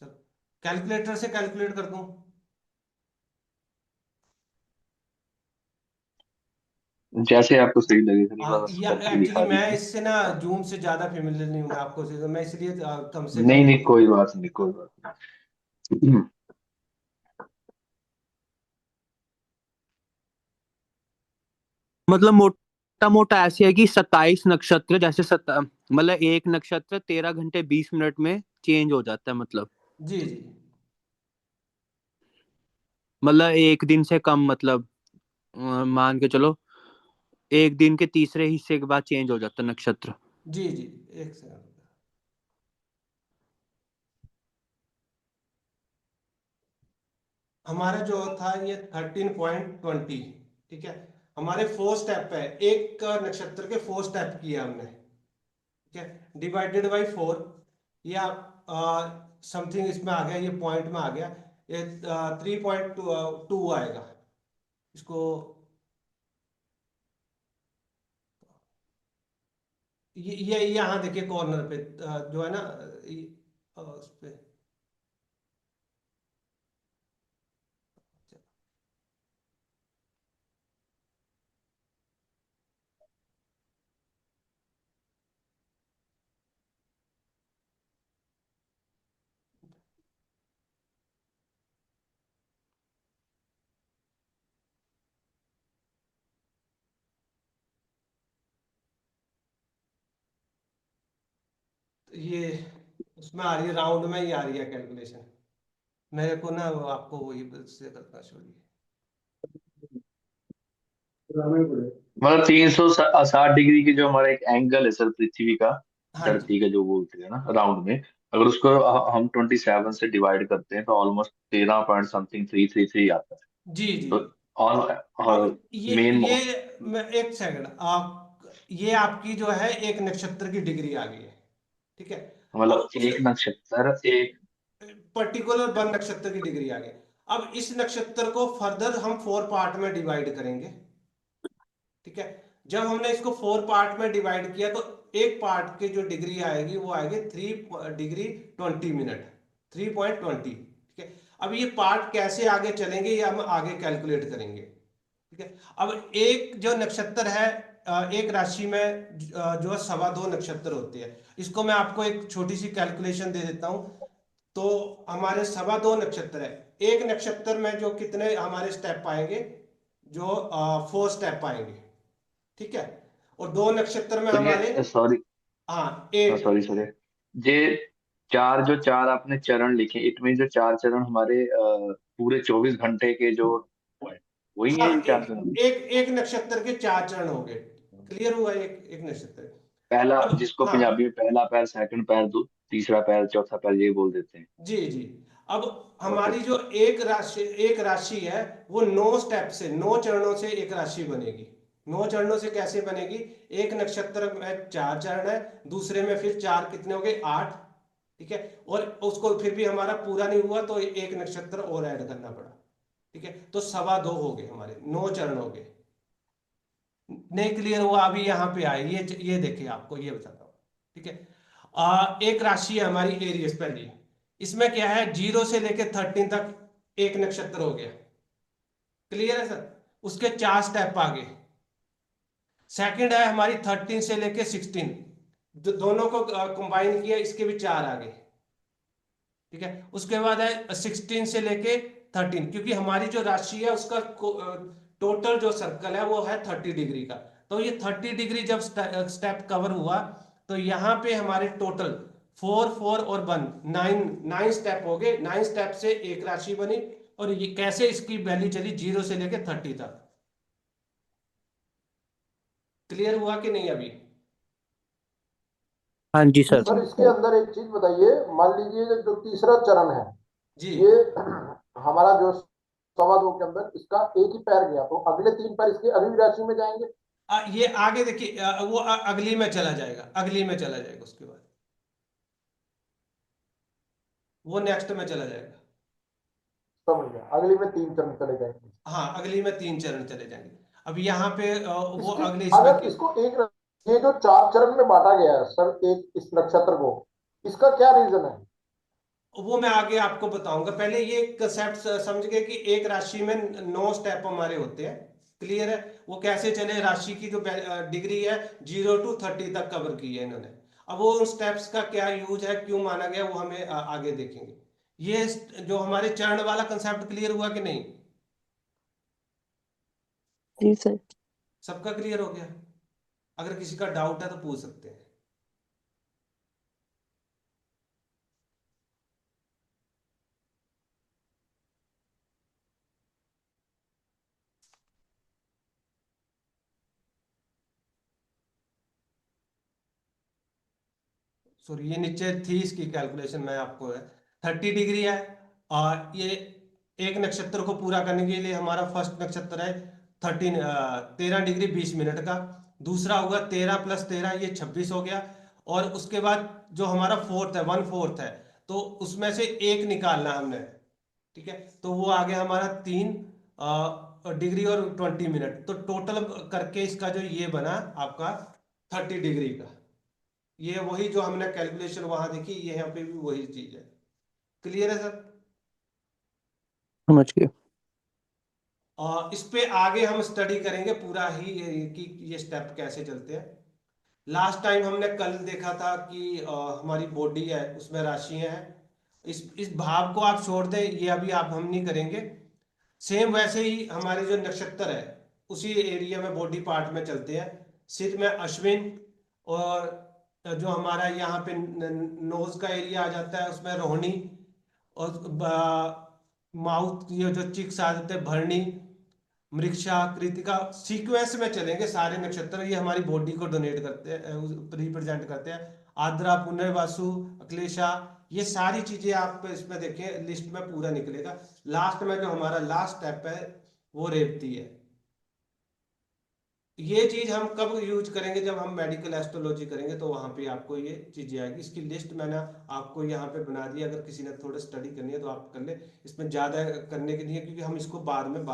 चल, कैलकुलेटर से कैलकुलेट कर दूं? जैसे आपको सही लगे सर, एक बार बस या करके एक्चुअली दिखा मैं दीजिए। इससे ना जूम से ज्यादा फेमिलियर नहीं हूँ, मैं आपको मैं इसलिए कम से नहीं कम नहीं कोई बात नहीं, कोई बात नहीं। मतलब मोटा मोटा ऐसे है कि 27 नक्षत्र, जैसे मतलब एक नक्षत्र 13 घंटे 20 मिनट में चेंज हो जाता है, जी जी मतलब एक दिन से कम, मान के चलो एक दिन के तीसरे हिस्से के बाद चेंज हो जाता है नक्षत्र। जी जी, एक सेकंड। हमारा जो था ये 13.20। ठीक है, हमारे 4 स्टेप है, एक नक्षत्र के 4 स्टेप किया हमने। ठीक है, डिवाइडेड बाई 4, या समथिंग इसमें आ गया, ये पॉइंट में आ गया, ये 3.2 आएगा। इसको ये यहाँ देखिए कॉर्नर पे जो है ना, उस पे ये उसमें आ रही है, राउंड में ही आ रही है कैलकुलेशन। मेरे को ना आपको वही से करना छोड़िए। मतलब 360 डिग्री की जो हमारा एक एंगल है सर पृथ्वी का, हाँ जी धरती का जो बोलते हैं ना राउंड में, अगर उसको हम 27 से डिवाइड करते हैं तो ऑलमोस्ट 13 पॉइंट समथिंग 333 आता है। जी जी। तो और अब मेन मैं एक सेकंड, आप ये आपकी जो है एक नक्षत्र की डिग्री आ गई है, ठीक है। अब मतलब उस एक नक्षत्र एक। पर्टिकुलर वन नक्षत्र की डिग्री आ गई। अब इस नक्षत्र को फर्दर हम 4 पार्ट में डिवाइड करेंगे, ठीक है। जब हमने इसको 4 पार्ट में डिवाइड किया तो एक पार्ट की जो डिग्री आएगी वो आएगी 3 डिग्री 20 मिनट, 3.20, ठीक है। अब ये पार्ट कैसे आगे चलेंगे ये हम आगे कैलकुलेट करेंगे, ठीक है। अब एक जो नक्षत्र है, एक राशि में जो 2.25 नक्षत्र होते हैं, इसको मैं आपको एक छोटी सी कैलकुलेशन दे देता हूं। तो हमारे 2.25 नक्षत्र है, एक नक्षत्र में जो कितने हमारे स्टेप आएंगे, जो 4 स्टेप आएंगे, ठीक है। और 2 नक्षत्र में तो हमारे, ये सॉरी, हाँ 8। सॉरी सॉरी, ये चार जो चार आपने चरण लिखे, इट मीन जो चार चरण हमारे पूरे 24 घंटे के जो वही है हाँ ये चार चरण। एक नक्षत्र के 4 चरण हो गए। क्लियर हुआ, एक एक नक्षत्र। पहला अब जिसको हाँ, पंजाबी में पहला पैर, सेकंड पैर, तीसरा पैर, चौथा पैर, ये बोल देते हैं। जी जी। अब ओके। हमारी जो एक राशि है वो 9 स्टेप से, 9 चरणों से एक राशि बनेगी। 9 चरणों से कैसे बनेगी, एक नक्षत्र में 4 चरण है, दूसरे में फिर 4 कितने हो गए, 8, ठीक है। और उसको फिर भी हमारा पूरा नहीं हुआ तो एक नक्षत्र और ऐड करना पड़ा, ठीक है। तो 2.25 हो गए, हमारे 9 चरण हो गए। नहीं क्लियर हुआ अभी यहाँ पे आए, ये देखिए आपको ये बताता हूँ, ठीक है। एक राशि है हमारी एरियस पहली, इसमें क्या है 0 से लेकर 13 तक एक नक्षत्र हो गया। क्लियर है सर, उसके 4 स्टेप आगे। सेकंड है हमारी 13 से लेकर 16, दोनों को कंबाइन किया, इसके भी 4 आगे, ठीक है। उसके बाद है 16 से लेके 13, क्योंकि हमारी जो राशि है उसका टोटल जो सर्कल है वो है 30 डिग्री का। तो ये 30 डिग्री जब स्टेप कवर हुआ तो यहाँ पे हमारे टोटल 4 4 और 1 9 स्टेप हो गए। 9 स्टेप से एक राशि बनी, और ये कैसे इसकी वैल्यू चली 0 से लेके 30 तक। क्लियर हुआ कि नहीं अभी? हाँ जी सर। सर इसके अंदर एक चीज बताइए, मान लीजिए जो तीसरा चरण है जी ये हमारा जो 2.25 के अंदर इसका एक ही पैर गया, तो अगले 3 पैर इसके अगली राशि में जाएंगे। ये आगे देखिए, वो अगली में चला जाएगा, अगली में चला जाएगा, उसके बाद वो नेक्स्ट में चला जाएगा। समझ गया, अगली में 3 चरण चले जाएंगे। हाँ अगली में 3 चरण चले जाएंगे। अब यहाँ पे वो इसकी अगले इसमें अगर इसको ये जो 4 चरण में बांटा गया है सर, एक इस नक्षत्र को, इसका क्या रीजन है? वो मैं आगे आपको बताऊंगा। पहले ये कंसेप्ट समझ गए कि एक राशि में 9 स्टेप हमारे होते हैं। क्लियर है, वो कैसे चले, राशि की जो डिग्री है 0 to 30 तक कवर की है इन्होंने। अब वो उन स्टेप्स का क्या यूज है, क्यों माना गया, वो हमें आगे देखेंगे। ये जो हमारे चरण वाला कंसेप्ट क्लियर हुआ कि नहीं? जी सर। सबका क्लियर हो गया? अगर किसी का डाउट है तो पूछ सकते हैं। सॉरी, ये नीचे थी इसकी कैलकुलेशन, मैं आपको है 30 डिग्री है। और ये एक नक्षत्र को पूरा करने के लिए हमारा फर्स्ट नक्षत्र है 13 डिग्री 20 मिनट का। दूसरा होगा 13 + 13, ये 26 हो गया। और उसके बाद जो हमारा फोर्थ है 1/4 है, तो उसमें से एक निकालना हमने, ठीक है। तो वो आ गया हमारा 3 डिग्री और 20 मिनट। तो टोटल करके इसका जो ये बना आपका 30 डिग्री का, ये वही जो हमने कैलकुलेशन वहां देखी, ये यहाँ पे भी वही चीज है। क्लियर है सर? समझ गए। इस पे आगे हम स्टडी करेंगे पूरा ही कि ये स्टेप कैसे चलते हैं। लास्ट टाइम हमने कल देखा था कि हमारी बॉडी है उसमें राशियां हैं। इस भाव को आप छोड़ दें, ये अभी आप हम नहीं करेंगे। सेम वैसे ही हमारे जो नक्षत्र है उसी एरिया में बॉडी पार्ट में चलते हैं। सिर में अश्विन, और जो हमारा यहाँ पे नोज का एरिया आ जाता है उसमें रोहिणी, और माउथ ये जो चिक्स आ जाते हैं भरणी, मृगशा, कृतिका, सीक्वेंस में चलेंगे सारे नक्षत्र। ये हमारी बॉडी को डोनेट करते हैं, रिप्रेजेंट करते हैं। आद्रा, पुनर्वसु, अक्लेशा, ये सारी चीजें आप इसमें देखें, लिस्ट में पूरा निकलेगा। लास्ट में जो हमारा लास्ट स्टेप है वो रेवती है। ये चीज हम कब यूज करेंगे? जब हम मेडिकल एस्ट्रोलॉजी करेंगे तो वहां पे आपको ये चीजें आएगी। इसकी लिस्ट मैंने आपको यहाँ पे बना दी, अगर किसी ने थोड़ा स्टडी करनी है तो आप कर ले। इसमें ज्यादा करने की नहीं है, क्योंकि हम इसको बाद में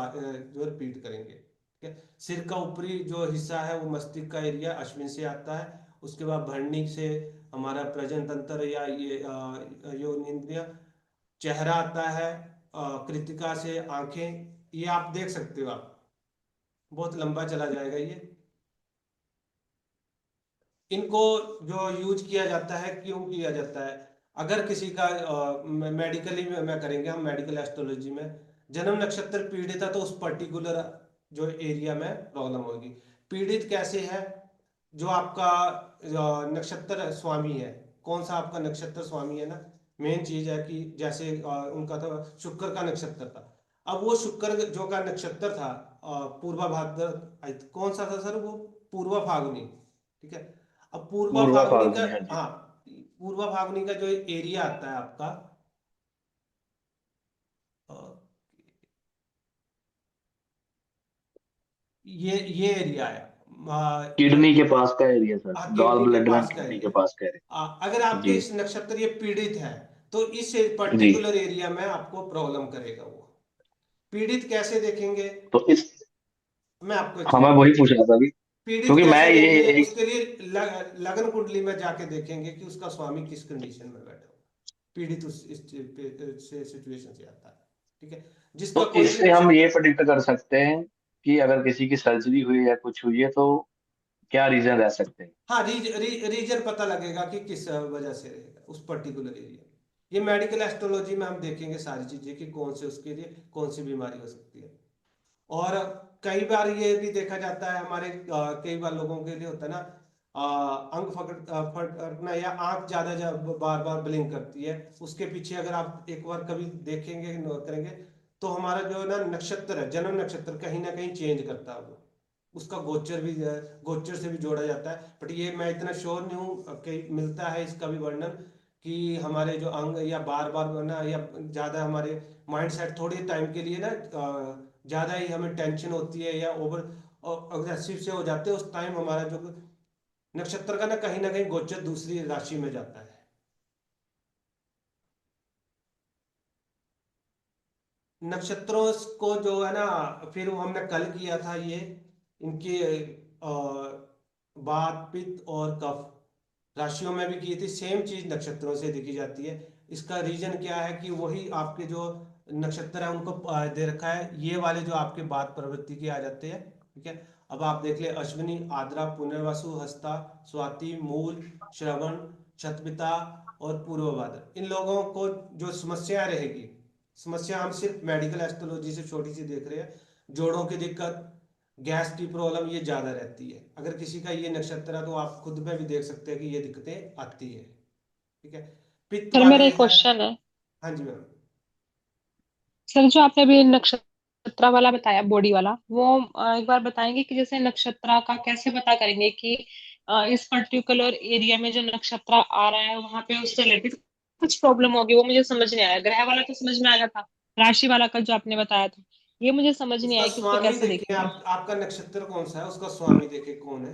जो रिपीट करेंगे। ठीक है। सिर का ऊपरी जो हिस्सा है वो मस्तिष्क का एरिया अश्विन से आता है। उसके बाद भरणी से हमारा प्रजनन तंत्र या ये यौन इंद्रिय। चेहरा आता है कृतिका से आंखें। ये आप देख सकते हो, आप बहुत लंबा चला जाएगा ये। इनको जो यूज किया जाता है, क्यों किया जाता है? अगर किसी का मेडिकली में करेंगे हम, मेडिकल एस्ट्रोलॉजी में जन्म नक्षत्र पीड़ित है तो उस पर्टिकुलर जो एरिया में प्रॉब्लम होगी। पीड़ित कैसे है? जो आपका नक्षत्र स्वामी है, कौन सा आपका नक्षत्र स्वामी है ना, मेन चीज है कि जैसे उनका था शुक्र का नक्षत्र था। अब वो शुक्र जो का नक्षत्र था पूर्वा भाद्र, कौन सा था सर वो? पूर्वा फाल्गुनी। ठीक है। अब पूर्वा पूर्वा फाल्गुनी का, फाल्गुनी, हाँ जी। हाँ, पूर्वा फाल्गुनी का जो एरिया आता है आपका, अ, ये एरिया है ये किडनी के पास का एरिया सर, गॉल किडनी के ब्लैडर एंड पास का किडनी के एरिया। पास का एरिया। अगर आपके जी इस नक्षत्र ये पीड़ित है तो इस जी। पर्टिकुलर एरिया में आपको प्रॉब्लम करेगा वो। पीड़ित कैसे देखेंगे? तो इस, मैं आपको हाँ मैं एक्सप्लेन, वही पूछ रहा था अभी, पीड़ित क्योंकि मैं कैसे ये देखेंगे? एक, उसके लिए लगन कुंडली में जाके देखेंगे कि उसका स्वामी किस कंडीशन में बैठा हो। पीड़ित उस इस सिचुएशन से आता है। ठीक है। जिसका तो कोई भी इससे हम नक्षत्र, ये प्रेडिक्ट कर सकते हैं कि अगर किसी की सर्जरी हुई या कुछ हुई है तो क्या रीजन रह सकते हैं। हाँ, रीजन पता लगेगा कि किस वजह से रहेगा उस पर्टिकुलर एरिया। ये मेडिकल एस्ट्रोलॉजी में हम देखेंगे सारी चीजें कि कौन से उसके लिए कौन सी बीमारी हो सकती है। और कई बार ये भी देखा जाता है हमारे कई बार लोगों के लिए होता है ना, अंग फटना या आंख ज्यादा जब बार बार ब्लिंक करती है, उसके पीछे अगर आप एक बार कभी देखेंगे नोट करेंगे तो हमारा जो है ना नक्षत्र है, जन्म नक्षत्र कहीं ना कहीं चेंज करता है वो। उसका गोचर भी गोचर से भी जोड़ा जाता है। बट ये मैं इतना श्योर नहीं हूँ, कहीं मिलता है इसका भी वर्णन कि हमारे जो अंग या बार बार ना, या ज्यादा हमारे माइंड सेट थोड़े टाइम के लिए ना ज्यादा ही हमें टेंशन होती है या ओवर अग्रेसिव से हो जाते हैं, उस टाइम हमारा जो नक्षत्र का ना कहीं गोचर दूसरी राशि में जाता है। नक्षत्रों को जो है ना, फिर वो हमने कल किया था ये, इनकी बात, पित्त और कफ राशियों में भी की थी। सेम चीज नक्षत्रों से देखी जाती है। इसका रीजन क्या है कि वही आपके जो नक्षत्र है उनको दे रखा है, ये वाले जो आपके बात प्रवृत्ति के आ जाते हैं। ठीक है। अब आप देख ले, अश्विनी, आद्रा, पुनर्वसु, हस्ता, स्वाति, मूल, श्रवण, शतभिता और पूर्वभाद्र, इन लोगों को जो समस्या रहेगी, समस्या हम सिर्फ मेडिकल एस्ट्रोलॉजी से छोटी सी देख रहे हैं। जोड़ों की दिक्कत, गैस की प्रॉब्लम ये ज्यादा रहती है। अगर किसी का ये नक्षत्र है तो आप खुद में भी देख सकते हैं कि ये दिक्कतें आती है। ठीक है। पित्त सर मेरा वाले एक है। क्वेश्चन है। हाँ जी मैम। सर जो आपने अभी नक्षत्र वाला बताया, बॉडी वाला, वो एक बार बताएंगे कि जैसे नक्षत्र का कैसे पता करेंगे कि इस पर्टिकुलर एरिया में जो नक्षत्र आ रहा है वहां पे उससे रिलेटेड कुछ प्रॉब्लम होगी? वो मुझे समझ नहीं आया। ग्रह वाला तो समझ में आ गया था, राशि वाला का जो आपने बताया था ये मुझे समझ नहीं उसका आया कि उसको स्वामी कैसे देखें देखेंगे। आप, आपका नक्षत्र कौन सा है उसका स्वामी देखे कौन है।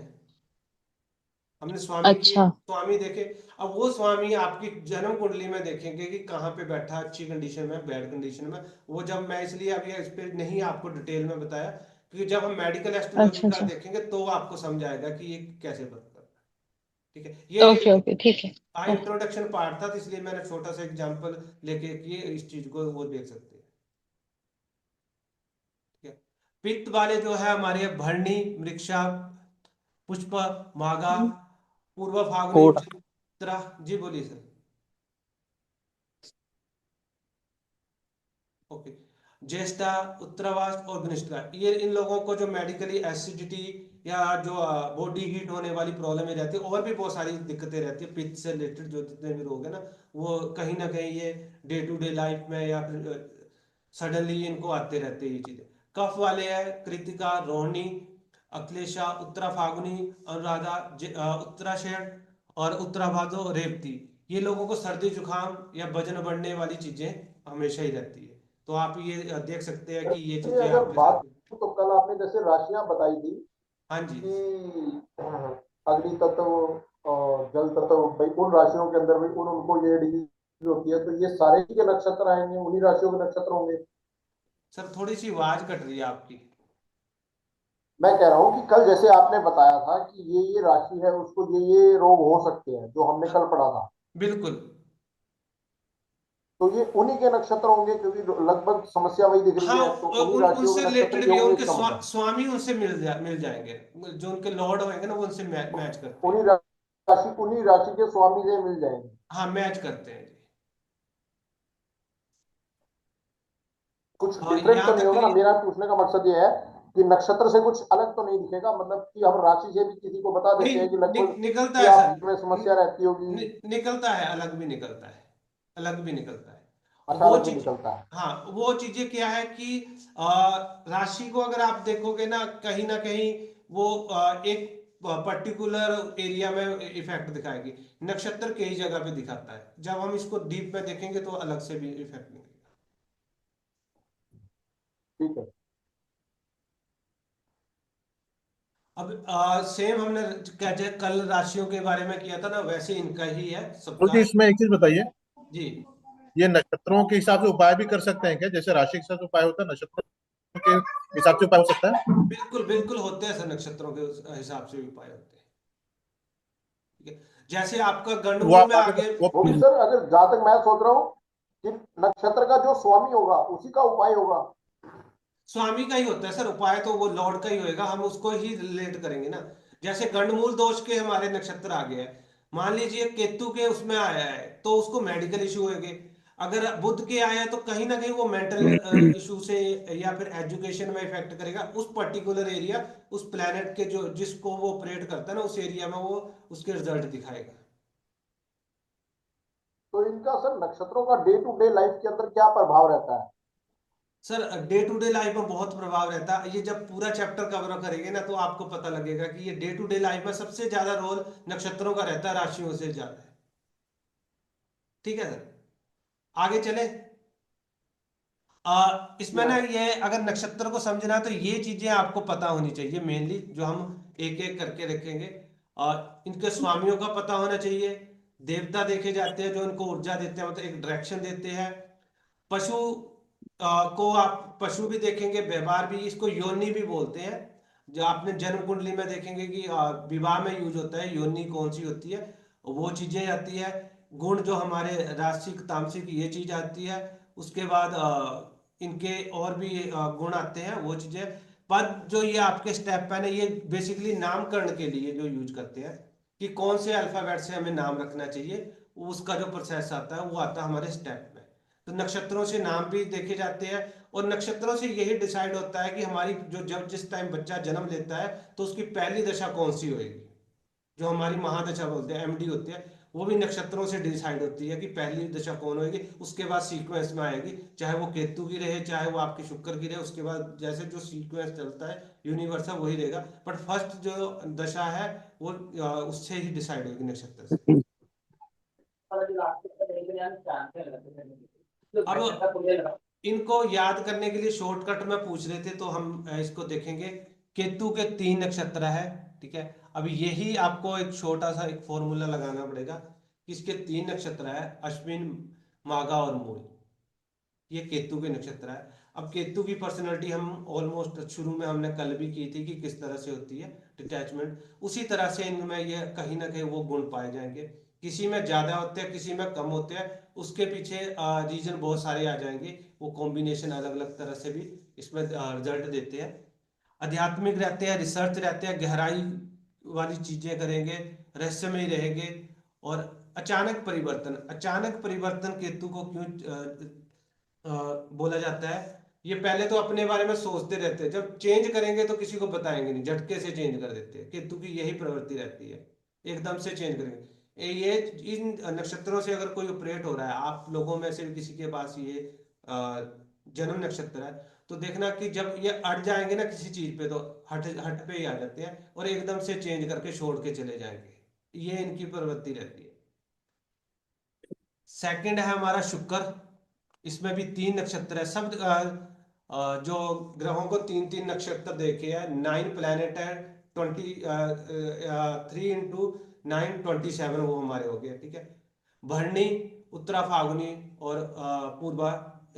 हमने स्वामी की, अच्छा। स्वामी देखे। अब वो स्वामी आपकी जन्म कुंडली में देखेंगे कि कहाँ पे बैठा, अच्छी कंडीशन में, बैड कंडीशन में। वो जब मैं इसलिए अभी इस पे नहीं आपको डिटेल में बताया, क्योंकि जब हम मेडिकल एस्ट्रोलॉजी अच्छा का अच्छा। देखेंगे तो आपको समझ आएगा कि ये कैसे वर्क करता है। ठीक है, ये ओके ओके ठीक है। ओके इंट्रोडक्शन पार्ट था, तो इसलिए मैंने छोटा सा एग्जांपल लेके किए, इस चीज को वो देख सकते हैं। ठीक है, पित्त वाले जो है हमारे भरणी, मृक्षा, पुष्प, मागा, पूर्व फाल्गुनी, कोट। चित्रा। जी बोलिए सर। ओके, ज्येष्ठा, उत्तरावास और घनिष्ठा, ये इन लोगों को जो मेडिकली एसिडिटी या जो बॉडी हीट होने वाली प्रॉब्लम रहती है, और भी बहुत सारी दिक्कतें रहती है पित्त से रिलेटेड, जो जितने भी रोग है ना, वो कहीं ना कहीं ये डे टू डे लाइफ में या फिर सडनली इनको आते रहते हैं ये चीजें। कफ वाले हैं कृतिका, रोहिणी, अक्लेशा, उत्तरा फागुनी, अनुराधा, उत्तराषाढ़ और उत्तराभाद्र, रेवती। ये लोगों को सर्दी जुकाम या वजन बढ़ने वाली चीजें हमेशा ही रहती है। तो आप ये देख सकते हैं कि ये चलिए चीजें अगर आपके बात साथ। करूं, तो कल आपने जैसे राशियां बताई थी हाँ जी। कि अग्नि तत्व और जल तत्व, भाई उन राशियों के अंदर भी उनको ये डिग्री होती है, तो ये सारे ही के नक्षत्र आएंगे, उन्हीं राशियों के नक्षत्र होंगे। सर थोड़ी सी आवाज कट रही है आपकी। मैं कह रहा हूँ कि कल जैसे आपने बताया था कि ये राशि है, उसको ये रोग हो सकते हैं, जो हमने कल पढ़ा था, बिल्कुल। तो ये उन्हीं के नक्षत्र होंगे, क्योंकि लगभग समस्या वही दिख रही हाँ, है, तो उन्हीं राशियों उनसे के नक्षत्र रिलेटेड ये भी है, होंगे, उनके इसका मतलब स्वामी उनसे मिल जाएंगे, जो उनके लॉर्ड होंगे ना वो उनसे मैच करते हैं। उन्हीं राशि के स्वामी से मिल जाएंगे। हाँ, मैच करते हैं जी। कुछ और डिफरेंट तो यहाँ नहीं तक होगा ना? ये मेरा पूछने का मकसद ये है कि नक्षत्र से कुछ अलग तो नहीं दिखेगा, मतलब कि हम राशि से भी किसी को बता नहीं देते हैं कि लगभग निकलता कि है आप सर। में समस्या रहती होगी। निकलता है, अलग भी निकलता है, अलग भी निकलता है। अच्छा, वो अलग भी चीज, निकलता है। हाँ वो चीजें क्या है कि राशि को अगर आप देखोगे ना कहीं वो एक पर्टिकुलर एरिया में इफेक्ट दिखाएगी। नक्षत्र कई जगह पे दिखाता है, जब हम इसको डीप में देखेंगे तो अलग से भी इफेक्ट मिलेगा। ठीक है। अब सेम हमने कैसे कल राशियों के बारे में किया था ना, वैसे इनका ही है तो सबका। जी इसमें एक चीज बताइए, जी ये नक्षत्रों के हिसाब से उपाय भी कर सकते हैं क्या? जैसे राशि के हिसाब से उपाय होता है, नक्षत्रों के हिसाब से उपाय हो सकता है? बिल्कुल बिल्कुल होते हैं सर, नक्षत्रों के हिसाब से भी उपाय होते हैं। ठीक है, जैसे आपका तो वो गंडमूल आप में आगे आगे। वो वो भी सर, अगर जहां तक मैं सोच रहा हूँ कि नक्षत्र का जो स्वामी होगा उसी का उपाय होगा। स्वामी का ही होता है सर उपाय, तो वो लॉर्ड का ही होएगा, हम उसको ही रिलेट करेंगे ना। जैसे गंडमूल दोष के हमारे नक्षत्र आ गए हैं, मान लीजिए केतु के उसमें आया है तो उसको मेडिकल इशू होंगे। अगर बुध के आया है तो कहीं ना कहीं वो मेंटल इशू से या फिर एजुकेशन में इफेक्ट करेगा, उस पर्टिकुलर एरिया, उस प्लेनेट के जो जिसको वो ऑपरेट करता है ना, उस एरिया में वो उसके रिजल्ट दिखाएगा। तो इनका सर नक्षत्रों का डे टू डे लाइफ के अंदर क्या प्रभाव रहता है? Sir day to day life में बहुत प्रभाव रहता है, ये जब पूरा चैप्टर कवर करेंगे ना तो आपको पता लगेगा कि ये डे टू डे लाइफ में सबसे ज्यादा रोल नक्षत्रों का रहता है, राशियों से ज्यादा है। ठीक है सर, आगे चले। इसमें ना ये अगर नक्षत्र को समझना है तो ये चीजें आपको पता होनी चाहिए मेनली, जो हम एक एक करके रखेंगे। और इनके स्वामियों का पता होना चाहिए। देवता देखे जाते हैं जो इनको ऊर्जा देते हैं, मतलब एक डायरेक्शन देते हैं। पशु को आप पशु भी देखेंगे, व्यवहार भी, इसको योनि भी बोलते हैं। जो आपने जन्म कुंडली में देखेंगे कि विवाह में यूज होता है, योनि कौन सी होती है, वो चीजें आती है। गुण जो हमारे राशिक तामसिक ये चीज आती है। उसके बाद इनके और भी गुण आते हैं, वो चीजें। पद जो ये आपके स्टेप है ना, ये बेसिकली नामकरण के लिए जो यूज करते हैं कि कौन से अल्फाबेट से हमें नाम रखना चाहिए, उसका जो प्रोसेस आता है वो आता है हमारे स्टेप में। तो नक्षत्रों से नाम भी देखे जाते हैं, और नक्षत्रों से यही डिसाइड होता है कि हमारी जो जब जिस टाइम बच्चा जन्म लेता है तो उसकी पहली दशा कौन सी होएगी। जो हमारी महादशा बोलते हैं, एमडी होती है, वो भी नक्षत्रों से डिसाइड होती है कि पहली दशा कौन होगी। उसके बाद सीक्वेंस में आएगी, चाहे वो केतु की रहे चाहे वो आपके शुक्र की रहे, उसके बाद जैसे जो सीक्वेंस चलता है यूनिवर्सल वही रहेगा, बट फर्स्ट जो दशा है वो उससे ही डिसाइड होगी, नक्षत्र से। अब इनको याद करने के लिए शॉर्टकट में पूछ रहे थे तो हम इसको देखेंगे। केतु के 3 नक्षत्र है, ठीक है। अब यही आपको एक छोटा सा एक फॉर्मूला लगाना पड़ेगा कि इसके 3 नक्षत्र है, अश्विन, माघा और मूल। ये केतु के नक्षत्र है। अब केतु की पर्सनैलिटी हम ऑलमोस्ट शुरू में हमने कल भी की थी कि किस तरह से होती है, डिटैचमेंट, उसी तरह से इनमें ये कहीं ना कहीं वो गुण पाए जाएंगे। किसी में ज्यादा होते हैं, किसी में कम होते हैं, उसके पीछे रीजन बहुत सारे आ जाएंगे, वो कॉम्बिनेशन अलग अलग तरह से भी इसमें रिजल्ट देते हैं। आध्यात्मिक रहते हैं, रिसर्च रहते हैं, गहराई वाली चीजें करेंगे, रहस्यमय रहेंगे। और अचानक परिवर्तन केतु को क्यों बोला जाता है? ये पहले तो अपने बारे में सोचते रहते हैं, जब चेंज करेंगे तो किसी को बताएंगे नहीं, झटके से चेंज कर देते हैं। केतु की यही प्रवृत्ति रहती है, एकदम से चेंज करेंगे। ये इन नक्षत्रों से अगर कोई ऑपरेट हो रहा है, आप लोगों में से भी किसी के पास ये अ, जन्म नक्षत्र है, तो देखना कि जब ये अड़ जाएंगे ना किसी चीज पे, तो हट हट पे ही आ जाते हैं और एकदम से चेंज करके छोड़ के चले जाएंगे। ये इनकी प्रवृत्ति रहती है। सेकंड है हमारा शुक्र। इसमें भी 3 नक्षत्र है। सब जो ग्रहों को 3 3 नक्षत्र देखे हैं, 9 प्लैनेट है, 3 × 9 = 27 वो हमारे हो गए, ठीक है। भरणी, उत्तरा फाल्गुनी और पूर्वा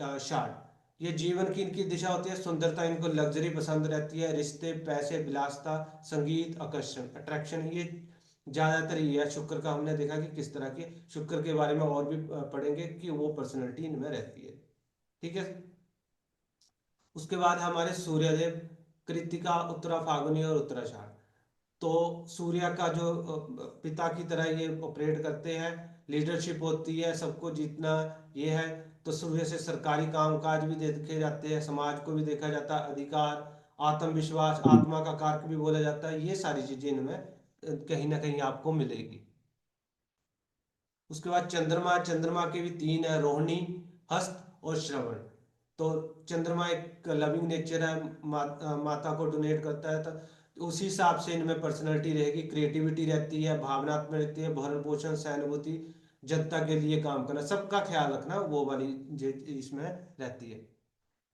आषाढ़, ये जीवन की इनकी दिशा होती है। सुंदरता, इनको लग्जरी पसंद रहती है, रिश्ते, पैसे, विलासता, संगीत, आकर्षण, अट्रैक्शन, ये ज्यादातर ये है। शुक्र का हमने देखा कि किस तरह के, शुक्र के बारे में और भी पढ़ेंगे कि वो पर्सनैलिटी इनमें रहती है, ठीक है। उसके बाद हमारे सूर्यदेव, कृतिका, उत्तरा फाल्गुनी और उत्तराषाढ़। तो सूर्य का जो पिता की तरह ये ऑपरेट करते हैं, लीडरशिप होती है, सबको जीतना ये है। तो सूर्य से सरकारी कामकाज भी देखे जाते हैं, समाज को भी देखा जाता है, अधिकार, आत्मविश्वास, आत्मा का कारक भी बोला जाता है। ये सारी चीजें इनमें कहीं ना कहीं आपको मिलेगी। उसके बाद चंद्रमा, चंद्रमा के भी 3 है, रोहिणी, हस्त और श्रवण। तो चंद्रमा एक लविंग नेचर है, माता को डोनेट करता है, तो उसी हिसाब से इनमें पर्सनैलिटी रहेगी। क्रिएटिविटी रहती है, भावनात्मक रहती है, भरण पोषण, सहानुभूति, जनता के लिए काम करना, सबका ख्याल रखना, वो वाली इसमें रहती है।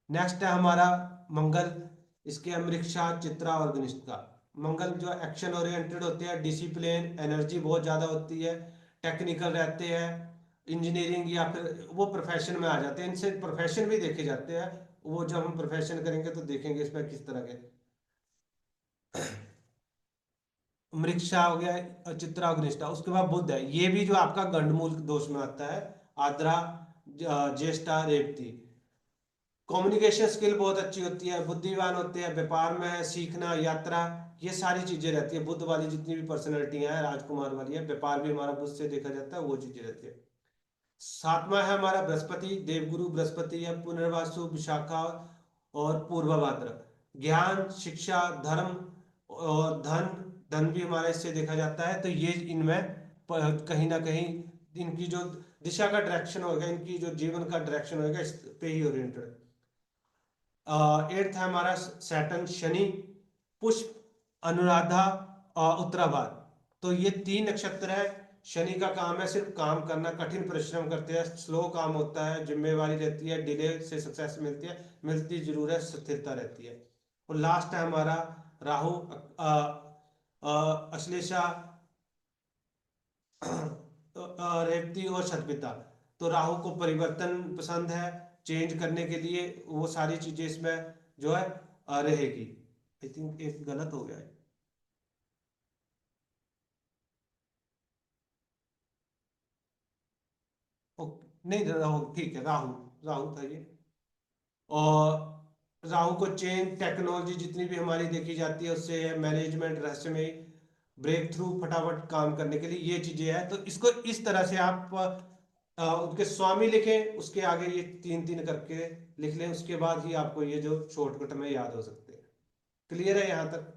नेक्स्ट है हमारा मंगल। इसके अमृक्षा, चित्रा और गनिष्ठा। मंगल जो एक्शन ओरिएंटेड होते हैं, डिसिप्लिन, एनर्जी बहुत ज्यादा होती है, टेक्निकल रहते हैं, इंजीनियरिंग या फिर वो प्रोफेशन में आ जाते हैं। इनसे प्रोफेशन भी देखे जाते हैं, वो जब हम प्रोफेशन करेंगे तो देखेंगे इसमें किस तरह के। मृक्षा हो गया, चित्रा और गनिष्ठा। उसके बाद बुध है, ये भी जो आपका गंडमूल दोष में आता है, आद्रा, ज्येष्ठा, रेवती। कम्युनिकेशन स्किल बहुत अच्छी होती है, बुद्धिमान होते हैं, व्यापार में है, सीखना, यात्रा, ये सारी चीजें रहती है। बुद्ध वाली जितनी भी पर्सनैलिटियां हैं, राजकुमार वाली है, व्यापार भी हमारा बुद्ध से देखा जाता है, वो चीजें रहती है। सातवां है हमारा बृहस्पति, देवगुरु बृहस्पति है, पुनर्वासु, विशाखा और पूर्व भाद्र। ज्ञान, शिक्षा, धर्म और धन, धन भी हमारा इससे देखा जाता है। तो ये इनमें कहीं ना कहीं इनकी जो दिशा का डायरेक्शन होगा, इनकी जो जीवन का डायरेक्शन होगा, इस पे ही ओरिएंटेड। 8th है हमारा सैटर्न, शनि, पुष्प, अनुराधा, उत्तराभाद्र। तो ये 3 नक्षत्र है। शनि का काम है सिर्फ काम करना, कठिन परिश्रम करते हैं, स्लो काम होता है, जिम्मेवारी रहती है, डिले से सक्सेस मिलती है, मिलती जरूर है, स्थिरता रहती है। और लास्ट है हमारा राहु, अश्लेषा, रेवती और शतभिता। तो राहु को परिवर्तन पसंद है, चेंज करने के लिए, वो सारी चीजें इसमें जो है रहेगी। आई थिंक एक गलत हो गया है। नहीं, राहु ठीक है, राहु, राहु था ये। और राहु को चेंज, टेक्नोलॉजी जितनी भी हमारी देखी जाती है उससे, मैनेजमेंट, रहस्यमय, ब्रेक थ्रू, फटाफट काम करने के लिए, ये चीजें हैं। तो इसको इस तरह से आप उनके स्वामी लिखें, उसके आगे ये 3 3 करके लिख लें, उसके बाद ही आपको ये जो शॉर्टकट में याद हो सकते हैं। क्लियर है यहां तक?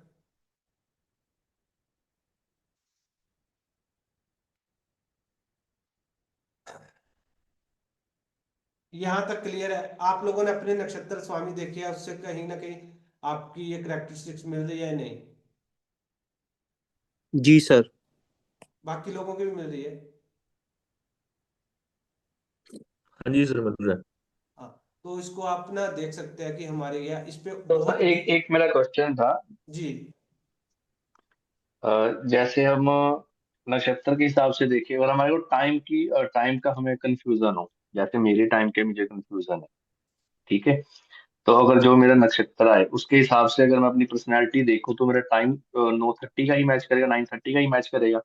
यहां तक क्लियर है? आप लोगों ने अपने नक्षत्र स्वामी देखे हैं, उससे कहीं ना कहीं आपकी ये करेक्टरिस्टिक्स मिल रही है या नहीं? जी सर। बाकी लोगों की भी मिल रही है? हाँ जी सर, मिल रहा है। हाँ, तो इसको आप ना देख सकते हैं कि हमारे यहाँ इस पे तो बहुत एक एक मेरा क्वेश्चन था। जी। जैसे हम नक्षत्र के हिसाब से देखें और हमारे को टाइम का हमें कंफ्यूजन हो, जैसे मेरे टाइम के मुझे कंफ्यूजन है, ठीक है। तो अगर जो मेरा नक्षत्र है उसके हिसाब से अगर मैं अपनी पर्सनैलिटी देखूं तो मेरा टाइम 9:30 का ही मैच करेगा, 9:30 का ही मैच करेगा?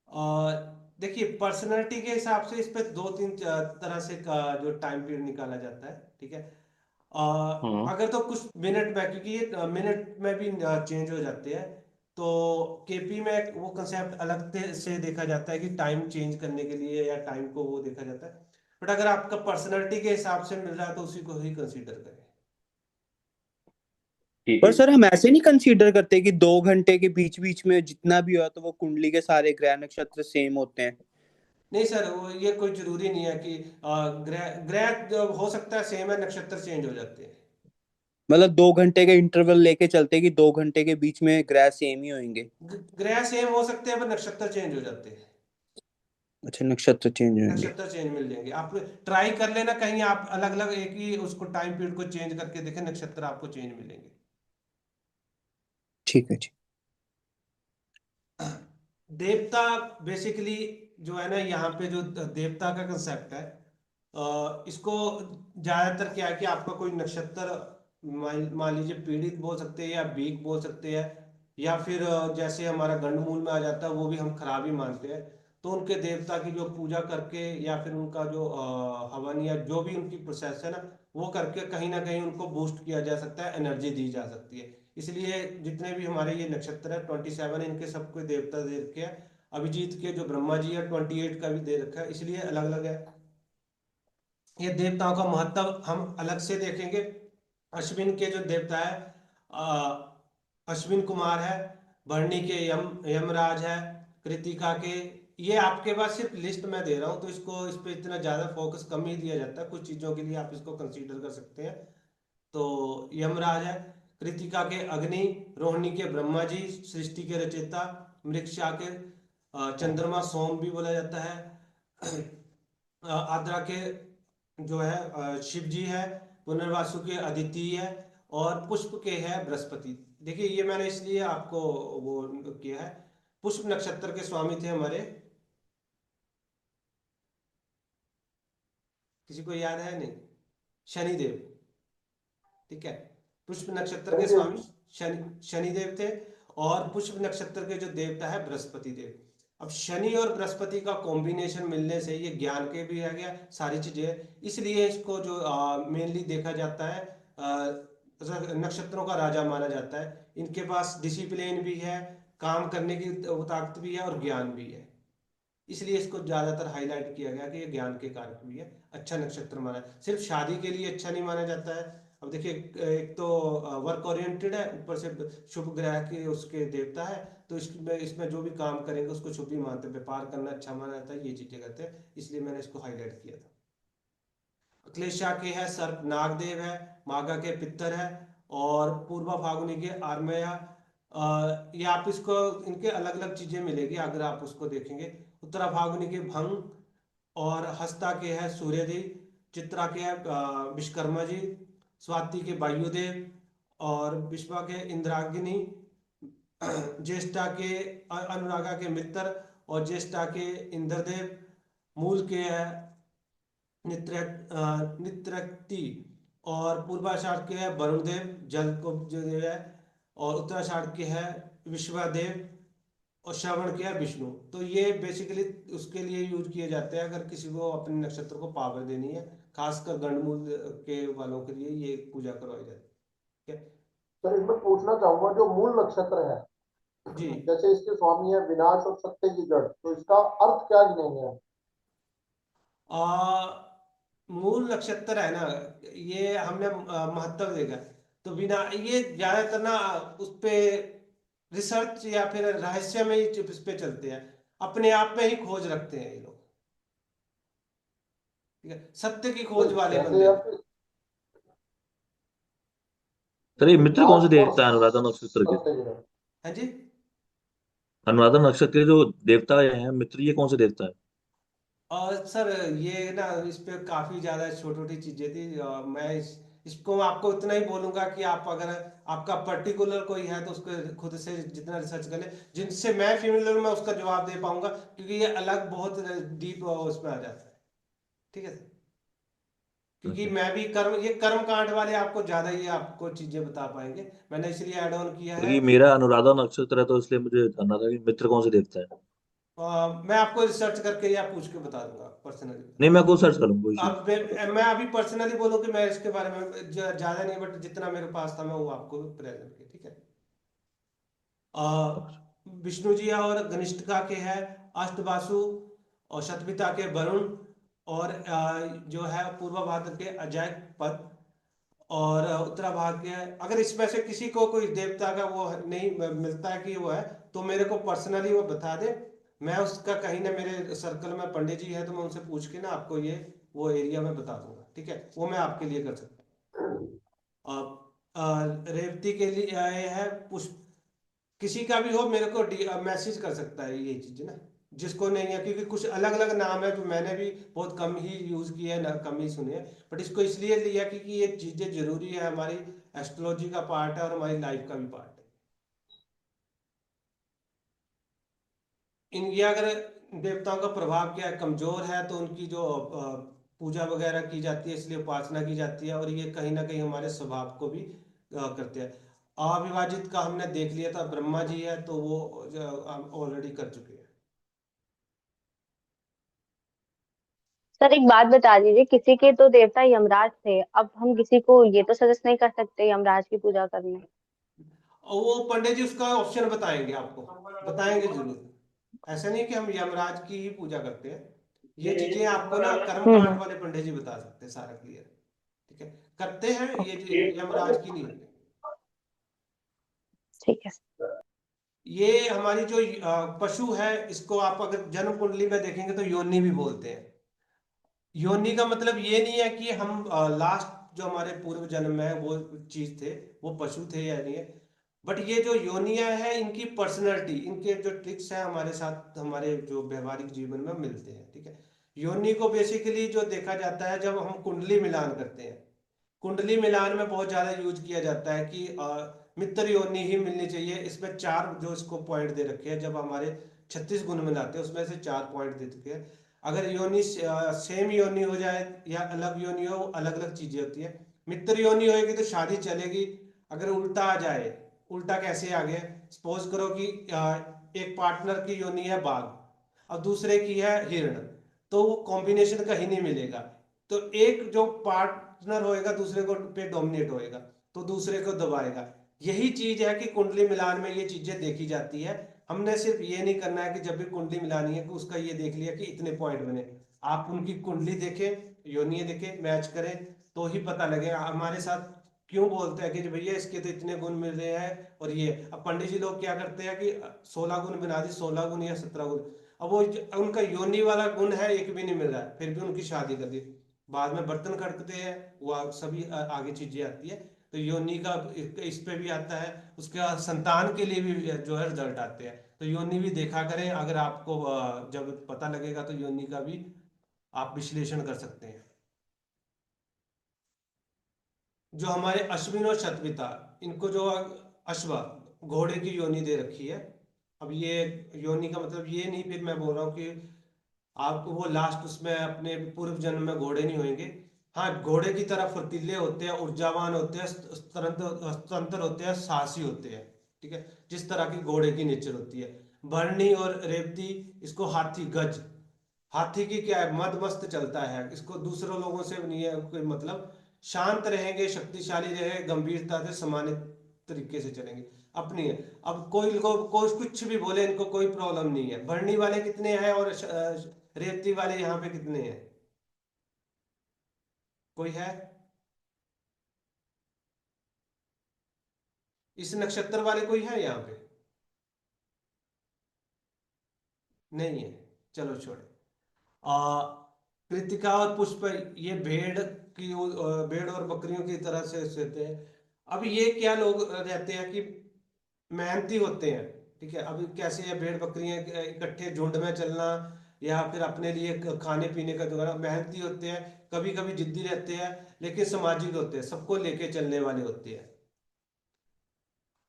और देखिए, पर्सनैलिटी के हिसाब से इस पे दो तीन तरह से का जो टाइम पीरियड निकाला जाता है, ठीक है। हम्म। अगर तो कुछ मिनट में, क्योंकि ये मिनट में भी चेंज हो जाते हैं, तो केपी में वो कंसेप्ट अलग से देखा जाता है कि टाइम चेंज करने के लिए या टाइम को वो देखा जाता है। बट अगर आपका पर्सनैलिटी के हिसाब से मिल रहा है तो उसी को ही कंसीडर करें। ठीक पर है। सर हम ऐसे नहीं कंसीडर करते कि 2 घंटे के बीच बीच में जितना भी हुआ तो वो कुंडली के सारे ग्रह नक्षत्र सेम होते हैं? नहीं सर, वो ये कोई जरूरी नहीं है कि ग्रह ग्रह जो हो सकता है सेम है, नक्षत्र चेंज हो जाते हैं। मतलब 2 घंटे के इंटरवल लेके चलते कि 2 घंटे के बीच में ग्रह सेम ही होंगे? ग्रह सेम हो सकते हैं पर नक्षत्र चेंज हो जाते हैं। अच्छा, नक्षत्र चेंज होंगे। नक्षत्र चेंज मिल जाएंगे, आप ट्राई कर लेना, कहीं आप अलग अलग एक ही उसको टाइम पीरियड को चेंज करके देखें, नक्षत्र आपको चेंज मिलेंगे। ठीक है जी। देवता बेसिकली जो है ना, यहाँ पे जो देवता का कंसेप्ट है, इसको ज्यादातर क्या है कि आपका कोई नक्षत्र मान लीजिए पीड़ित बोल सकते हैं या वीक बोल सकते हैं, या फिर जैसे हमारा गंडमूल में आ जाता है वो भी हम खराब ही मानते हैं। तो उनके देवता की जो पूजा करके या फिर उनका जो हवन या जो भी उनकी प्रोसेस है ना, वो करके कहीं ना कहीं उनको बूस्ट किया जा सकता है, एनर्जी दी जा सकती है। इसलिए जितने भी हमारे ये नक्षत्र है 27, इनके सबको देवता दे रखे हैं। अभिजीत के जो ब्रह्मा जी है 28 का भी दे रखा है, इसलिए अलग अलग है। ये देवताओं का महत्व हम अलग से देखेंगे। अश्विन के जो देवता है, अश्विन कुमार है, भरणी के यमराज है, कृतिका के, ये आपके पास सिर्फ लिस्ट में दे रहा हूँ, तो इसको इस पे इतना ज्यादा फोकस कम ही दिया जाता है, कुछ चीजों के लिए आप इसको कंसीडर कर सकते हैं। तो यमराज है, कृतिका के अग्नि, रोहिणी के ब्रह्मा जी सृष्टि के रचयिता, मृगशा के चंद्रमा सोम भी बोला जाता है, आद्रा के जो है शिव जी है, पुनर्वासु के अदिति है, और पुष्प के है बृहस्पति। देखिए ये मैंने इसलिए आपको वो किया है, पुष्प नक्षत्र के स्वामी थे हमारे, किसी को याद है नहीं? शनिदेव, ठीक है। पुष्प नक्षत्र के शनिदेव स्वामी जी। शनिदेव थे, और पुष्प नक्षत्र के जो देवता है बृहस्पति देव। अब शनि और बृहस्पति का कॉम्बिनेशन मिलने से ये ज्ञान के भी आ गया, सारी चीजें, इसलिए इसको जो मेनली देखा जाता है, नक्षत्रों का राजा माना जाता है। इनके पास डिसिप्लिन भी है, काम करने की ताकत भी है और ज्ञान भी है, इसलिए इसको ज्यादातर हाईलाइट किया गया कि ये ज्ञान के कारक भी है, अच्छा नक्षत्र माना है। सिर्फ शादी के लिए अच्छा नहीं माना जाता है। अब देखिए, एक तो वर्क ओरिएंटेड है, ऊपर से शुभ ग्रह के उसके देवता है, तो इसमें इसमें जो भी काम करेंगे उसको शुभ ही मानते हैं, व्यापार करना अच्छा माना जाता है, ये चीजें करते हैं, इसलिए मैंने इसको हाईलाइट किया था। अक्लेशा के है सर्प नागदेव है, मागा के पितर है, और पूर्वा फागुनी के आर्मया। ये आप इसको इनके अलग अलग चीजें मिलेगी अगर आप उसको देखेंगे। उत्तरा फागुनी के भंग, और हस्ता के है सूर्यदेव, चित्रा के है विश्वकर्मा जी, स्वाति के वायुदेव, और विश्वा के इंद्राग्नि, ज्येष्ठा के अनुरागा के मित्र, और ज्येष्ठा के इंद्रदेव, मूल के है नित्रक्ति, और पूर्वाषाढ़ के है वरुण देव जल को जो देव है, और उत्तराषाढ़ के है विश्वदेव, और श्रवण के है विष्णु। तो ये बेसिकली उसके लिए यूज किए जाते हैं अगर किसी को अपने नक्षत्र को पावर देनी है, खासकर गंडमूल के वालों के लिए ये पूजा करवाई जाती है। सर इसमें पूछना चाहूंगा, जो मूल नक्षत्र है, जी, जैसे इसके स्वामी है विनाश और सत्य की जड़, तो इसका अर्थ क्या गिनेंगे हम? मूल नक्षत्र है ना, ये हमने महत्व देगा, तो बिना ये ज्यादातर ना उस पे रिसर्च या फिर रहस्य में ही इस पे चलते हैं, अपने आप में ही खोज रखते हैं ये लोग, ठीक है, सत्य की खोज नहीं, वाले जैसे बंदे। अब सर ये मित्र कौन से विनाश और देवता है अनुराधा नक्षत्र के? सत्य की जड़। हाँ जी। अनुराधा नक्षत्र के जो देवता हैं मित्र, ये कौन से देवता है? और सर ये ना इस पे काफी ज्यादा छोटी छोटी चीजें थी, मैं इसको आपको इतना ही बोलूंगा कि आप अगर आपका पर्टिकुलर कोई है तो उसको खुद से जितना रिसर्च कर ले, जिनसे मैं फेमिलियर मैं उसका जवाब दे पाऊंगा, क्योंकि ये अलग बहुत डीप उसमें आ जाता है, ठीक है सर। क्योंकि अच्छा। मैं भी ये कर्म कांड वाले आपको ज्यादा ये आपको चीजें बता पाएंगे, मैंने इसलिए ऐड ऑन किया है। क्योंकि मेरा अनुराधा नक्षत्र है तो इसलिए मुझे जानना था कि मित्र कौन से देवता है। मैं आपको रिसर्च करके या पूछ के बता दूंगा पर्सनली। नहीं, मैं खुद सर्च करूंगा, कोई इशू नहीं। अब मैं अभी पर्सनली बोलूं कि मैं इसके बारे में ज्यादा नहीं, बट जितना मेरे पास था मैं वो आपको प्रेजेंट किया, ठीक है। अच्छा। विष्णु जी और घनिष्ठिका के है अष्टवासु, और शतपिता के वरुण, और जो है पूर्व भाद्र के अजय पद, और उत्तरा भाग के अगर इसमें से किसी को कोई देवता का वो नहीं मिलता है कि वो है, तो मेरे को पर्सनली वो बता दे। मैं उसका कहीं ना मेरे सर्कल में पंडित जी है तो मैं उनसे पूछ के ना आपको ये वो एरिया में बता दूंगा, ठीक है। वो मैं आपके लिए कर सकता हूँ। रेवती के लिए ये है पुष्प, किसी का भी हो मेरे को मैसेज कर सकता है ये चीज ना, जिसको नहीं है, क्योंकि कुछ अलग अलग नाम है जो मैंने भी बहुत कम ही यूज किया है ना, कम ही सुने हैं, बट इसको इसलिए लिया क्योंकि ये चीजें जरूरी है, हमारी एस्ट्रोलॉजी का पार्ट है और हमारी लाइफ का भी पार्ट है। इनकी अगर देवताओं का प्रभाव क्या है, कमजोर है तो उनकी जो पूजा वगैरह की जाती है, इसलिए उपासना की जाती है, और ये कहीं ना कहीं हमारे स्वभाव को भी करते हैं। अविभाजित का हमने देख लिया था, ब्रह्मा जी है तो वो ऑलरेडी कर चुके हैं। सर एक बात बता दीजिए, किसी के तो देवता यमराज थे, अब हम किसी को ये तो सजेस्ट नहीं कर सकते यमराज की पूजा करने। और वो पंडित जी उसका ऑप्शन बताएंगे, आपको बताएंगे जरूर। ऐसा नहीं कि हम यमराज की ही पूजा करते हैं, ये चीजें आपको ना कर्मकांड वाले पंडित जी बता सकते हैं सारा क्लियर, ठीक है। करते हैं ये यमराज की नहीं होते। ठीक है। ये हमारी जो पशु है, इसको आप अगर जन्म कुंडली में देखेंगे तो योनि भी बोलते हैं। योनि का मतलब ये नहीं है कि हम लास्ट जो हमारे पूर्व जन्म में है वो चीज थे, वो पशु थे या नहीं है, बट ये जो योनियां है इनकी पर्सनैलिटी, इनके जो ट्रिक्स है हमारे साथ हमारे जो व्यवहारिक जीवन में मिलते हैं, ठीक है। योनि को बेसिकली जो देखा जाता है जब हम कुंडली मिलान करते हैं, कुंडली मिलान में बहुत ज्यादा यूज किया जाता है कि मित्र योनि ही मिलनी चाहिए। इसमें 4 जो इसको पॉइंट दे रखे हैं, जब हमारे 36 गुण मिलाते हैं उसमें से 4 पॉइंट दे चुके हैं। अगर योनि सेम योनि हो जाए या अलग योनि हो, अलग अलग चीजें होती है। मित्र योनि होगी तो शादी चलेगी। अगर उल्टा आ जाए, उल्टा कैसे आ गया, सपोज करो कि एक पार्टनर की योनि है बाघ और दूसरे की है हिरण, तो वो कॉम्बिनेशन कहीं नहीं मिलेगा। तो एक जो पार्टनर होएगा दूसरे को पे डोमिनेट होएगा, तो दूसरे को दबाएगा। यही चीज है कि कुंडली मिलान में ये चीजें देखी जाती है। हमने सिर्फ ये नहीं करना है कि जब भी कुंडली मिलानी है कि उसका ये देख लिया कि इतने पॉइंट बने। आप उनकी कुंडली देखें, योनि देखें, मैच करें, तो ही पता लगेगा। हमारे साथ क्यों बोलते हैं कि भैया इसके तो इतने गुण मिल रहे हैं, और ये अब पंडित जी लोग क्या करते हैं कि 16 गुण बना दी, 16 गुण या 17 गुण। अब वो उनका योनि वाला गुण है एक भी नहीं मिल रहा है, फिर भी उनकी शादी कर दी। बाद में बर्तन खड़कते हैं, वो सभी आगे चीजें आती है। तो योनि का इस पे भी आता है, उसके बाद संतान के लिए भी जो है रिजल्ट आते हैं। तो योनि भी देखा करें, अगर आपको जब पता लगेगा तो योनि का भी आप विश्लेषण कर सकते हैं। जो हमारे अश्विन और शतपिता, इनको जो अश्व घोड़े की योनि दे रखी है। अब ये योनि का मतलब ये नहीं, फिर मैं बोल रहा हूँ कि आपको वो लास्ट उसमें अपने पूर्व जन्म में घोड़े नहीं होंगे। हाँ, घोड़े की तरह फुर्तीले होते हैं, ऊर्जावान होते हैं, स्वतंत्र होते हैं, साहसी होते हैं, ठीक है। जिस तरह की घोड़े की नेचर होती है। भरणी और रेवती, इसको हाथी गज, हाथी की क्या है, मद मस्त चलता है, इसको दूसरों लोगों से नहीं है कोई मतलब। शांत रहेंगे, शक्तिशाली रहे, गंभीरता से सम्मानित तरीके से चलेंगे, अपनी है। अब कोई कुछ भी बोले, इनको कोई प्रॉब्लम नहीं है। भरणी वाले कितने हैं और रेवती वाले यहाँ पे कितने हैं, कोई है? इस नक्षत्र वाले कोई है यहाँ पे? नहीं है, चलो छोड़े। कृतिका और पुष्प, ये भेड़ और बकरियों की तरह से रहते हैं। अब ये क्या लोग रहते हैं कि मेहनती होते हैं, ठीक है। अब कैसे है, भेड़ बकरियां इकट्ठे झुंड में चलना या फिर अपने लिए खाने पीने का जुगाड़, मेहनती होते हैं, कभी कभी जिद्दी रहते हैं, लेकिन सामाजिक होते हैं, सबको लेके चलने वाले होते हैं।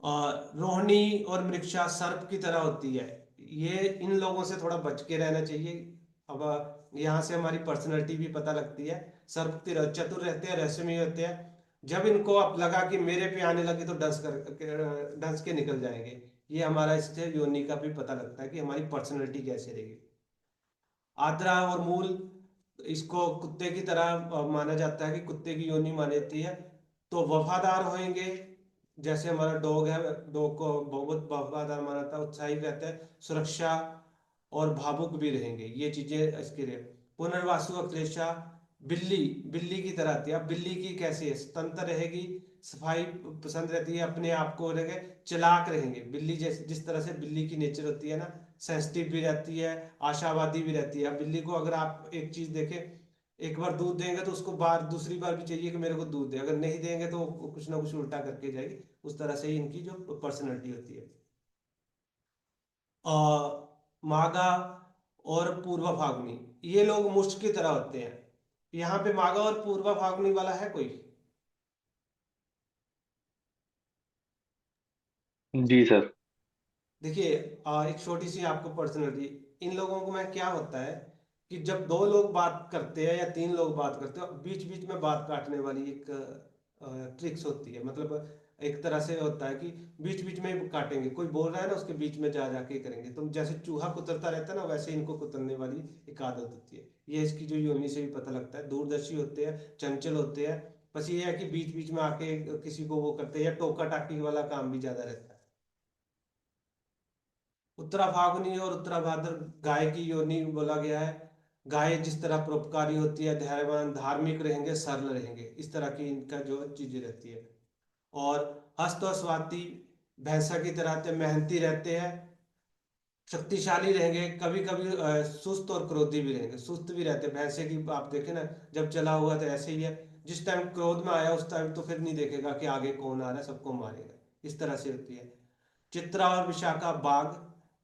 और रोहिणी और मृक्षा सर्प की तरह होती है। ये इन लोगों से थोड़ा बच के रहना चाहिए। अब यहाँ से हमारी पर्सनैलिटी भी पता लगती है। सर्प चतुर रहते हैं, रहस्यमयी होते हैं। जब इनको अब लगा कि मेरे पे आने लगे तो डंस के निकल जाएंगे। ये हमारा इससे योनि का भी पता लगता है कि हमारी पर्सनैलिटी कैसे रहेगी। आद्रा और मूल, इसको कुत्ते की तरह माना जाता है कि कुत्ते की योनि मानी जाती है। तो वफादार होंगे, जैसे हमारा डॉग है, डॉग को बहुत वफादार माना था, उत्साही रहता है, सुरक्षा और भावुक भी रहेंगे, ये चीजें इसके लिए। पुनर्वासु अक्लेशा, बिल्ली बिल्ली की तरह आती है। अब बिल्ली की कैसी है, स्वतंत्र रहेगी, सफाई पसंद रहती है, अपने आप को रहेंगे, चालाक रहेंगे। बिल्ली जैसे जिस तरह से बिल्ली की नेचर होती है ना, सेंसिटिव भी रहती है, आशावादी भी रहती है। अब बिल्ली को अगर आप एक चीज देखें, एक बार दूध देंगे तो उसको बार दूसरी बार भी चाहिए कि मेरे को दूध दे, अगर नहीं देंगे तो वो कुछ ना कुछ उल्टा करके जाएगी। उस तरह से ही इनकी जो पर्सनैलिटी होती है। मागा और पूर्वा फाल्गुनी, ये लोग मुष्ट की तरह होते हैं। यहाँ पे मागा और पूर्वा फाल्गुनी वाला है कोई? जी सर। देखिए, एक छोटी सी आपको पर्सनैलिटी, इन लोगों को में क्या होता है कि जब दो लोग बात करते हैं या तीन लोग बात करते हो, बीच बीच में बात काटने वाली एक ट्रिक्स होती है। मतलब एक तरह से होता है कि बीच बीच में ही काटेंगे, कोई बोल रहा है ना उसके बीच में जा जाके करेंगे। तो जैसे चूहा कुतरता रहता है ना, वैसे इनको कुतरने वाली एक आदत होती है। ये इसकी जो योनि से भी पता लगता है। दूरदर्शी होते हैं, चंचल होते हैं, बस ये है कि बीच बीच में आके किसी को वो करते हैं, या टोका टाकी वाला काम भी ज्यादा रहता है। उत्तरा फाल्गुनी और उत्तरा भाद्र, गाय की योनि बोला गया है। गाय जिस तरह परोपकारी होती है, धैर्यवान, धार्मिक रहेंगे, सरल रहेंगे, इस तरह की इनका जो चीजें रहती है। और हस्त और स्वाति, भैंसा की तरह से मेहनती रहते हैं, शक्तिशाली रहेंगे, कभी कभी सुस्त और क्रोधी भी रहेंगे। सुस्त भी रहते हैं, भैंसे की आप देखें ना, जब चला हुआ तो ऐसे ही है, जिस टाइम क्रोध में आया उस टाइम तो फिर नहीं देखेगा कि आगे कौन आ रहा है, सबको मारेगा, इस तरह से होती है। चित्रा और विशाखा, बाघ,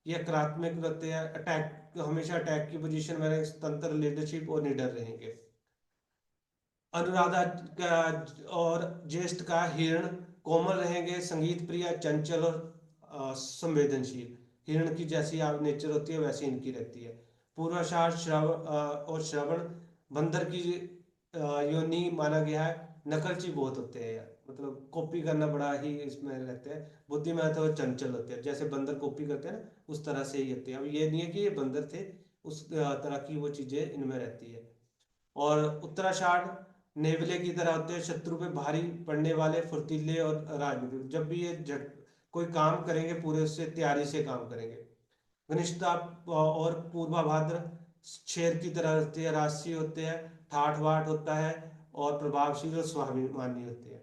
ये आक्रामक रहते हैं, अटैक, हमेशा अटैक की पोजीशन में रहेंगे, स्वतंत्र, लीडरशिप और निडर रहेंगे। अनुराधा और ज्येष्ठ का हिरण, कोमल रहेंगे, संगीत प्रिय, चंचल और संवेदनशील। हिरण की जैसी आप नेचर होती है वैसी इनकी रहती है। पूर्वाषाढ़, और श्रवण, बंदर की योनि माना गया है। नकलची बहुत होते हैं यार, मतलब कॉपी करना बड़ा ही इसमें रहते हैं। बुद्धिमान और चंचल होते हैं, जैसे बंदर कॉपी करते हैं ना, उस तरह से ही होते हैं। अब ये नहीं है कि ये बंदर थे, उस तरह की वो चीजें इनमें रहती है। और उत्तराषाढ़ नेवले की तरह होते हैं, शत्रु पे भारी पड़ने वाले, फुर्तीले और राजनीतिक। जब भी ये कोई काम करेंगे पूरे उससे तैयारी से काम करेंगे। घनिष्ठता और पूर्वा भाद्र, शेर की तरह होते हैं, राष्ट्रीय होते हैं, ठाठ बाठ होता है, और प्रभावशील और स्वाभिमानी होते हैं।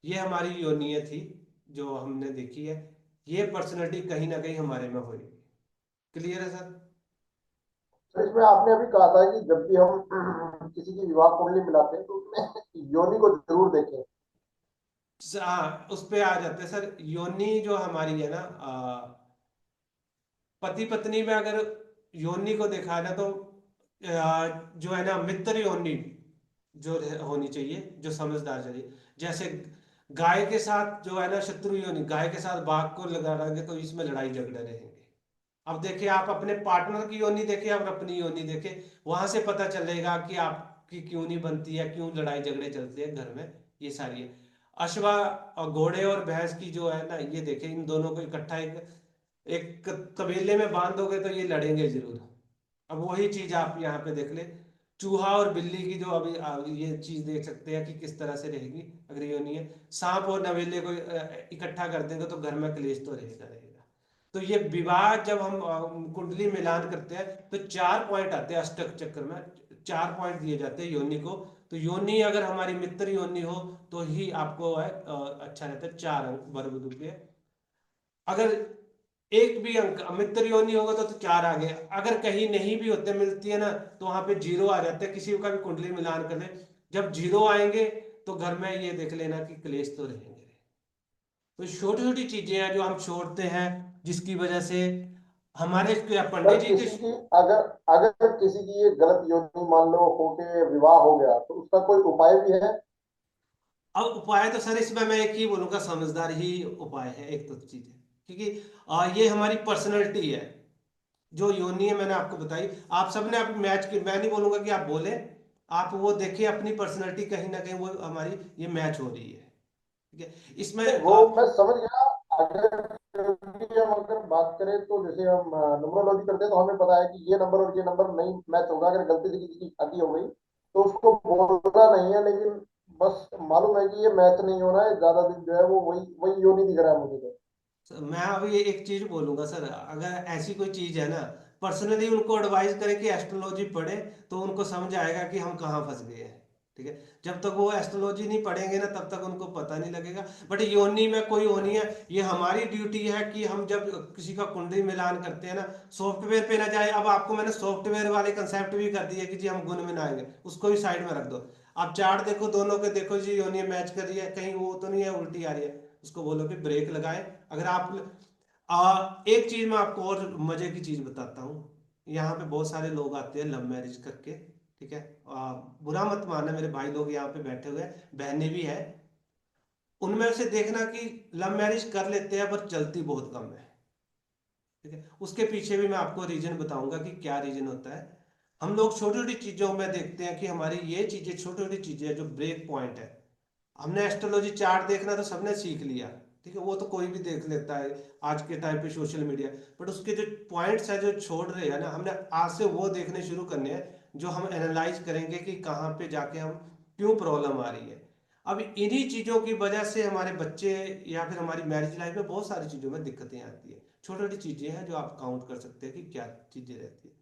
ये हमारी योनियां थी जो हमने देखी है। ये पर्सनैलिटी कहीं ना कहीं हमारे में होगी। क्लियर है सर? तो इसमें आपने अभी कहा था कि जब भी हम किसी की विवाह कुंडली मिलाते हैं तो उसमें योनि को जरूर देखें। हाँ, उस पे आ जाते हैं सर। योनि जो हमारी है ना, पति पत्नी में अगर योनि को देखा है ना, तो जो है ना मित्र योनि जो होनी चाहिए, जो समझदार चाहिए। जैसे गाय के साथ जो है ना शत्रु योनि, गाय के साथ बाघ को लगा देंगे तो इसमें लड़ाई झगड़े रहेंगे। अब देखिए, आप अपने पार्टनर की योनि देखें और अपनी योनि देखें, वहां से पता चलेगा कि आपकी क्यों नहीं बनती है, क्यों लड़ाई झगड़े चलते हैं घर में। ये सारी है। अश्वा और घोड़े और भैंस की जो है ना, ये देखें, इन दोनों को इकट्ठा एक एक तबेले में बांध दोगे तो ये लड़ेंगे जरूर। अब वही चीज आप यहाँ पे देख ले, चूहा और बिल्ली की जो अभी ये चीज देख सकते हैं कि किस तरह से रहेगी अगर ये नहीं है। सांप और नवेले को इकट्ठा कर देंगे तो घर में क्लेश तो रहेगा। तो ये विवाह जब हम कुंडली मिलान करते हैं तो 4 पॉइंट आते हैं अष्टक चक्र में, 4 पॉइंट दिए जाते हैं योनि को। तो योनि अगर हमारी मित्र योनि हो तो ही आपको है अच्छा रहता है, 4 अंक बराबर होंगे। अगर एक भी अंक मित्र योनि होगा तो 4 आ गए। अगर कहीं नहीं भी होते, मिलती है ना, तो वहां पे 0 आ जाते हैं। किसी का भी कुंडली मिलान कर ले, जब 0 आएंगे तो घर में ये देख लेना कि क्लेश तो रहेंगे। तो छोटी छोटी चीजें हैं जो हम छोड़ते हैं, जिसकी वजह से हमारे पंडित सर जी किसी की अगर अगर किसी की ये गलत योनि मान लो होके विवाह हो गया तो उसका कोई उपाय भी है? अब उपाय तो सर इसमें मैं एक ही बोलूंगा, समझदार ही उपाय है। एक तो चीज है क्योंकि ये हमारी पर्सनैलिटी है। जो योनि है मैंने आपको बताई, आप सबने आप मैच की, मैं नहीं बोलूंगा कि आप बोले, आप वो देखिए, अपनी पर्सनैलिटी कहीं ना कहीं वो हमारी ये मैच हो रही है, ठीक है। इसमें वो मैं समझ गया। अगर हम अगर बात करें तो जैसे हम नंबरोलॉजी करते हैं तो हमें पता है कि ये नंबर और ये नंबर नहीं मैच होगा। अगर गलती से किसी की शादी हो गई तो उसको बोलना नहीं है, लेकिन बस मालूम है कि ये मैच नहीं हो रहा है, ज्यादा दिन जो है वो वही वही यो नहीं दिख रहा है मुझे तो। मैं अभी एक चीज बोलूंगा सर, अगर ऐसी कोई चीज है ना, पर्सनली उनको एडवाइस करें कि एस्ट्रोलॉजी पढ़े, तो उनको समझ आएगा कि हम कहाँ फंस गए हैं, ठीक है। जब तक वो एस्ट्रोलॉजी नहीं पढ़ेंगे ना, तब तक उनको पता नहीं लगेगा। बट योनि में कोई वो नहीं है, ये हमारी ड्यूटी है कि हम जब किसी का कुंडली मिलान करते हैं ना, सॉफ्टवेयर पे ना जाए। अब आपको मैंने सॉफ्टवेयर वाले कंसेप्ट भी कर दिए कि जी हम गुण मिलाएंगे, उसको भी साइड में रख दो। आप चार्ट देखो दोनों के, देखो जी योनि मैच कर रही है, कहीं वो तो नहीं है उल्टी आ रही है, उसको बोलो कि ब्रेक लगाए। अगर आप एक चीज मैं आपको और मजे की चीज बताता हूँ। यहाँ पे बहुत सारे लोग आते हैं लव मैरिज करके, ठीक है। बुरा मत मानना, मेरे भाई लोग यहाँ पे बैठे हुए हैं, बहनें भी है। उनमें से देखना कि लव मैरिज कर लेते हैं पर चलती बहुत कम है, ठीक है। उसके पीछे भी मैं आपको रीजन बताऊंगा कि क्या रीजन होता है। हम लोग छोटी छोटी चीजों में देखते हैं कि हमारी ये चीजें, छोटी छोटी चीजें जो ब्रेक पॉइंट है। हमने एस्ट्रोलॉजी चार्ट देखना तो सबने सीख लिया, ठीक है, वो तो कोई भी देख लेता है आज के टाइम पे सोशल मीडिया। बट उसके जो पॉइंट्स है जो छोड़ रहे हैं ना, हमने आज से वो देखने शुरू करने हैं, जो हम एनालाइज करेंगे कि कहाँ पे जाके हम क्यों प्रॉब्लम आ रही है। अब इन्हीं चीज़ों की वजह से हमारे बच्चे या फिर हमारी मैरिज लाइफ में बहुत सारी चीज़ों में दिक्कतें आती है। छोटी छोटी चीज़ें हैं जो आप काउंट कर सकते हैं कि क्या चीज़ें रहती है,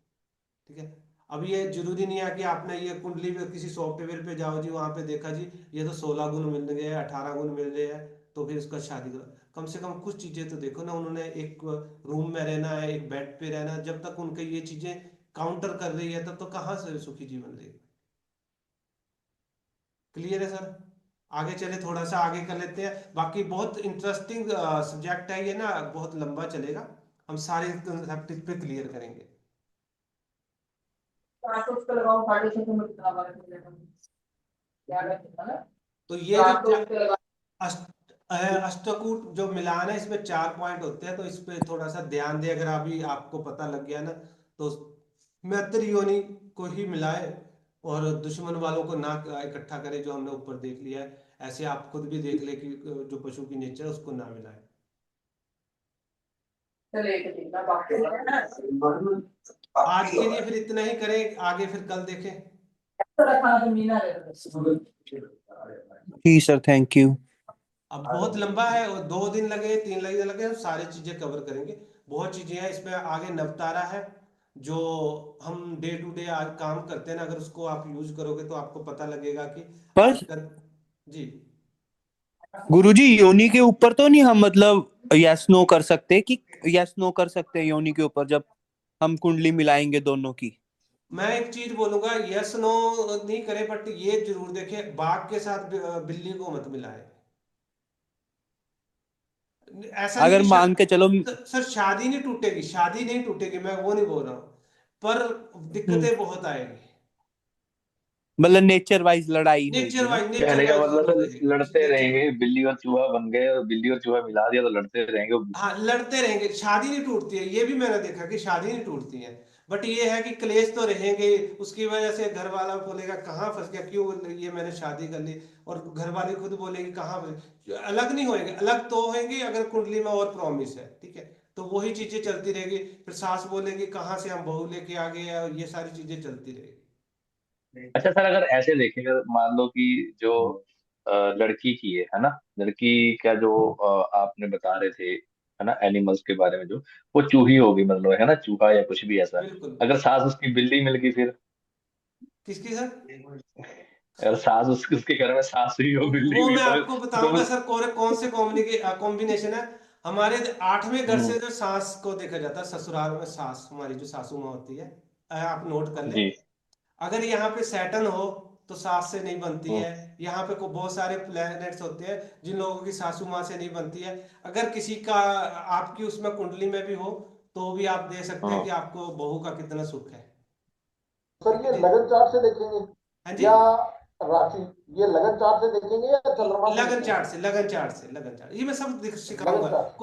ठीक है। अब ये जरूरी नहीं है कि आपने ये कुंडली में किसी सॉफ्टवेयर पे जाओ जी, वहां पे देखा जी ये तो 16 गुण मिल गए हैं, 18 गुण मिल रहे हैं, तो फिर उसका शादी करो। कम से कम कुछ चीजें तो देखो ना, उन्होंने एक रूम में रहना है, एक बेड पे रहना है, जब तक उनके ये चीजें काउंटर कर रही है तब तो कहाँ से सुखी जीवन लेगा। क्लियर है सर? आगे चले, थोड़ा सा आगे कर लेते हैं। बाकी बहुत इंटरेस्टिंग सब्जेक्ट है ये ना, बहुत लंबा चलेगा, हम सारे कंसेप्ट इस पे क्लियर करेंगे। तो ये जो अष्टकूट जो मिलान है, इसमें 4 पॉइंट होते हैं, तो इस पे थोड़ा सा ध्यान दे। अगर अभी आपको पता लग गया ना, तो मैत्र योनि को ही मिलाए और दुश्मन वालों को ना इकट्ठा करे, जो हमने ऊपर देख लिया है। ऐसे आप खुद भी देख ले कि जो पशु की नेचर है उसको ना मिलाए। आज के लिए फिर इतना ही करें, आगे फिर कल देखें। जी सर, थैंक यू। अब बहुत लंबा है, और 2 दिन लगे, 3 लगे, हम सारी चीजें कवर करेंगे। बहुत चीजें हैं इसमें। आगे नवतारा है, जो हम डे टू डे आज काम करते हैं ना, अगर उसको आप यूज करोगे तो आपको पता लगेगा कि पर आजकल। जी गुरुजी, योनि के ऊपर तो नहीं हम मतलब यस नो कर सकते कि यस नो कर सकते हैं योनि के ऊपर, जब हम कुंडली मिलाएंगे दोनों की? मैं एक चीज बोलूंगा, यस नो नहीं करे, बट ये जरूर देखे, बाघ के साथ बिल्ली को मत मिलाए। ऐसा नहीं अगर कि मान के चलो। सर शादी नहीं टूटेगी, शादी नहीं टूटेगी, मैं वो नहीं बोल रहा हूँ, पर दिक्कतें बहुत आएगी। मतलब नेचर वाइज लड़ाई नेचर होगी ना? वाइज, नेचर कहने का वाइज मतलब जरूर सर, रहेगी लड़ते नेचर। रहेंगे। बिल्ली और चूहा बन गए और बिल्ली और चूहा मिला दिया तो लड़ते रहेंगे। हाँ, लड़ते रहेंगे, शादी नहीं टूटती है, ये भी मैंने देखा कि शादी नहीं टूटती है। बट ये है कि क्लेश तो रहेंगे, उसकी वजह से घर वाला बोलेगा कहाँ फंस गया, क्यों ये मैंने शादी कर ली, और घर वाले खुद बोलेंगे कहाँ फंस। अलग नहीं होएंगे, अलग तो होंगे अगर कुंडली में और प्रॉमिस है, ठीक है, तो वही चीजें चलती रहेगी। फिर सास बोलेगी कहाँ से हम बहू लेके आ गए, और ये सारी चीजें चलती रहेगी। अच्छा सर, अगर ऐसे देखें, अगर मान लो कि जो लड़की की है ना, लड़की का जो आपने बता रहे थे है ना, एनिमल्स के बारे में, जो वो चूही होगी, मतलब है ना, चूहा या कुछ भी ऐसा। बिल्कुल। अगर सास उसकी बिल्ली मिल गई फिर? किसकी सर? अगर सास उसके घर में सास हुई हो, बिल्ली वो हुई मैं आपको तो बताऊंगा सर, कौन से कॉम्बिनेशन है। हमारे 8वें घर हम्म, से जो सास को देखा जाता है, ससुराल में सास, हमारी जो सासू माँ होती है, आप नोट कर ले। जी। अगर यहाँ पे सैटर्न हो तो सास से नहीं बनती हम्म, है। यहाँ पे को बहुत सारे प्लैनेट्स होते हैं जिन लोगों की सासू माँ से नहीं बनती है। अगर किसी का आपकी उसमें कुंडली में भी हो, तो भी आप दे सकते हैं हम्म। कि आपको बहू का कितना सुख है, सर ठीक ये है जी। लगन चार्ट से देखेंगे हाँ जी। या राशि, ये लगन चार्ट से देखेंगे या चंद्रमा से लगन देखेंगे? चार्ट से, लगन चार्ट से, लगन चार्ट, ये मैं सब लगन सिखाऊंगा। चार्ट।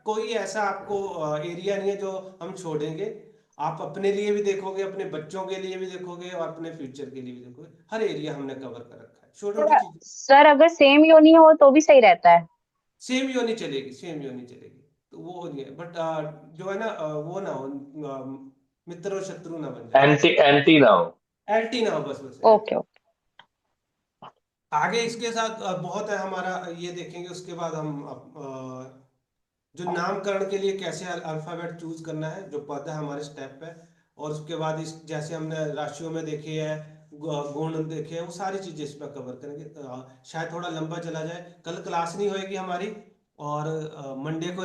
कोई ऐसा आपको एरिया नहीं है जो हम छोड़ेंगे। आप अपने लिए भी देखोगे, अपने बच्चों के लिए भी देखोगे और अपने फ्यूचर के लिए भी देखोगे। हर एरिया हमने कवर कर रखा है, छोटी छोटी चीजें। सर अगर सेम योनि हो तो भी सही रहता है? सेम योनी चलेगी, सेम योनी चलेगी, तो वो नहीं है। बट जो है ना वो ना हो, मित्र और शत्रु ना बन जाए, एंटी एंटी ना हो। एल्टी ना हो, बस बस ओके ओके। आगे इसके साथ बहुत है हमारा, ये देखेंगे। उसके बाद हम जो नामकरण के लिए कैसे अल्फाबेट चूज करना है, जो पद है हमारे स्टेप पे। और उसके बाद इस जैसे हमने राशियों में देखे है, गुण देखे हैं, वो सारी चीजें इस पर कवर करेंगे। शायद थोड़ा लंबा चला जाए, कल क्लास नहीं होएगी हमारी, और मंडे को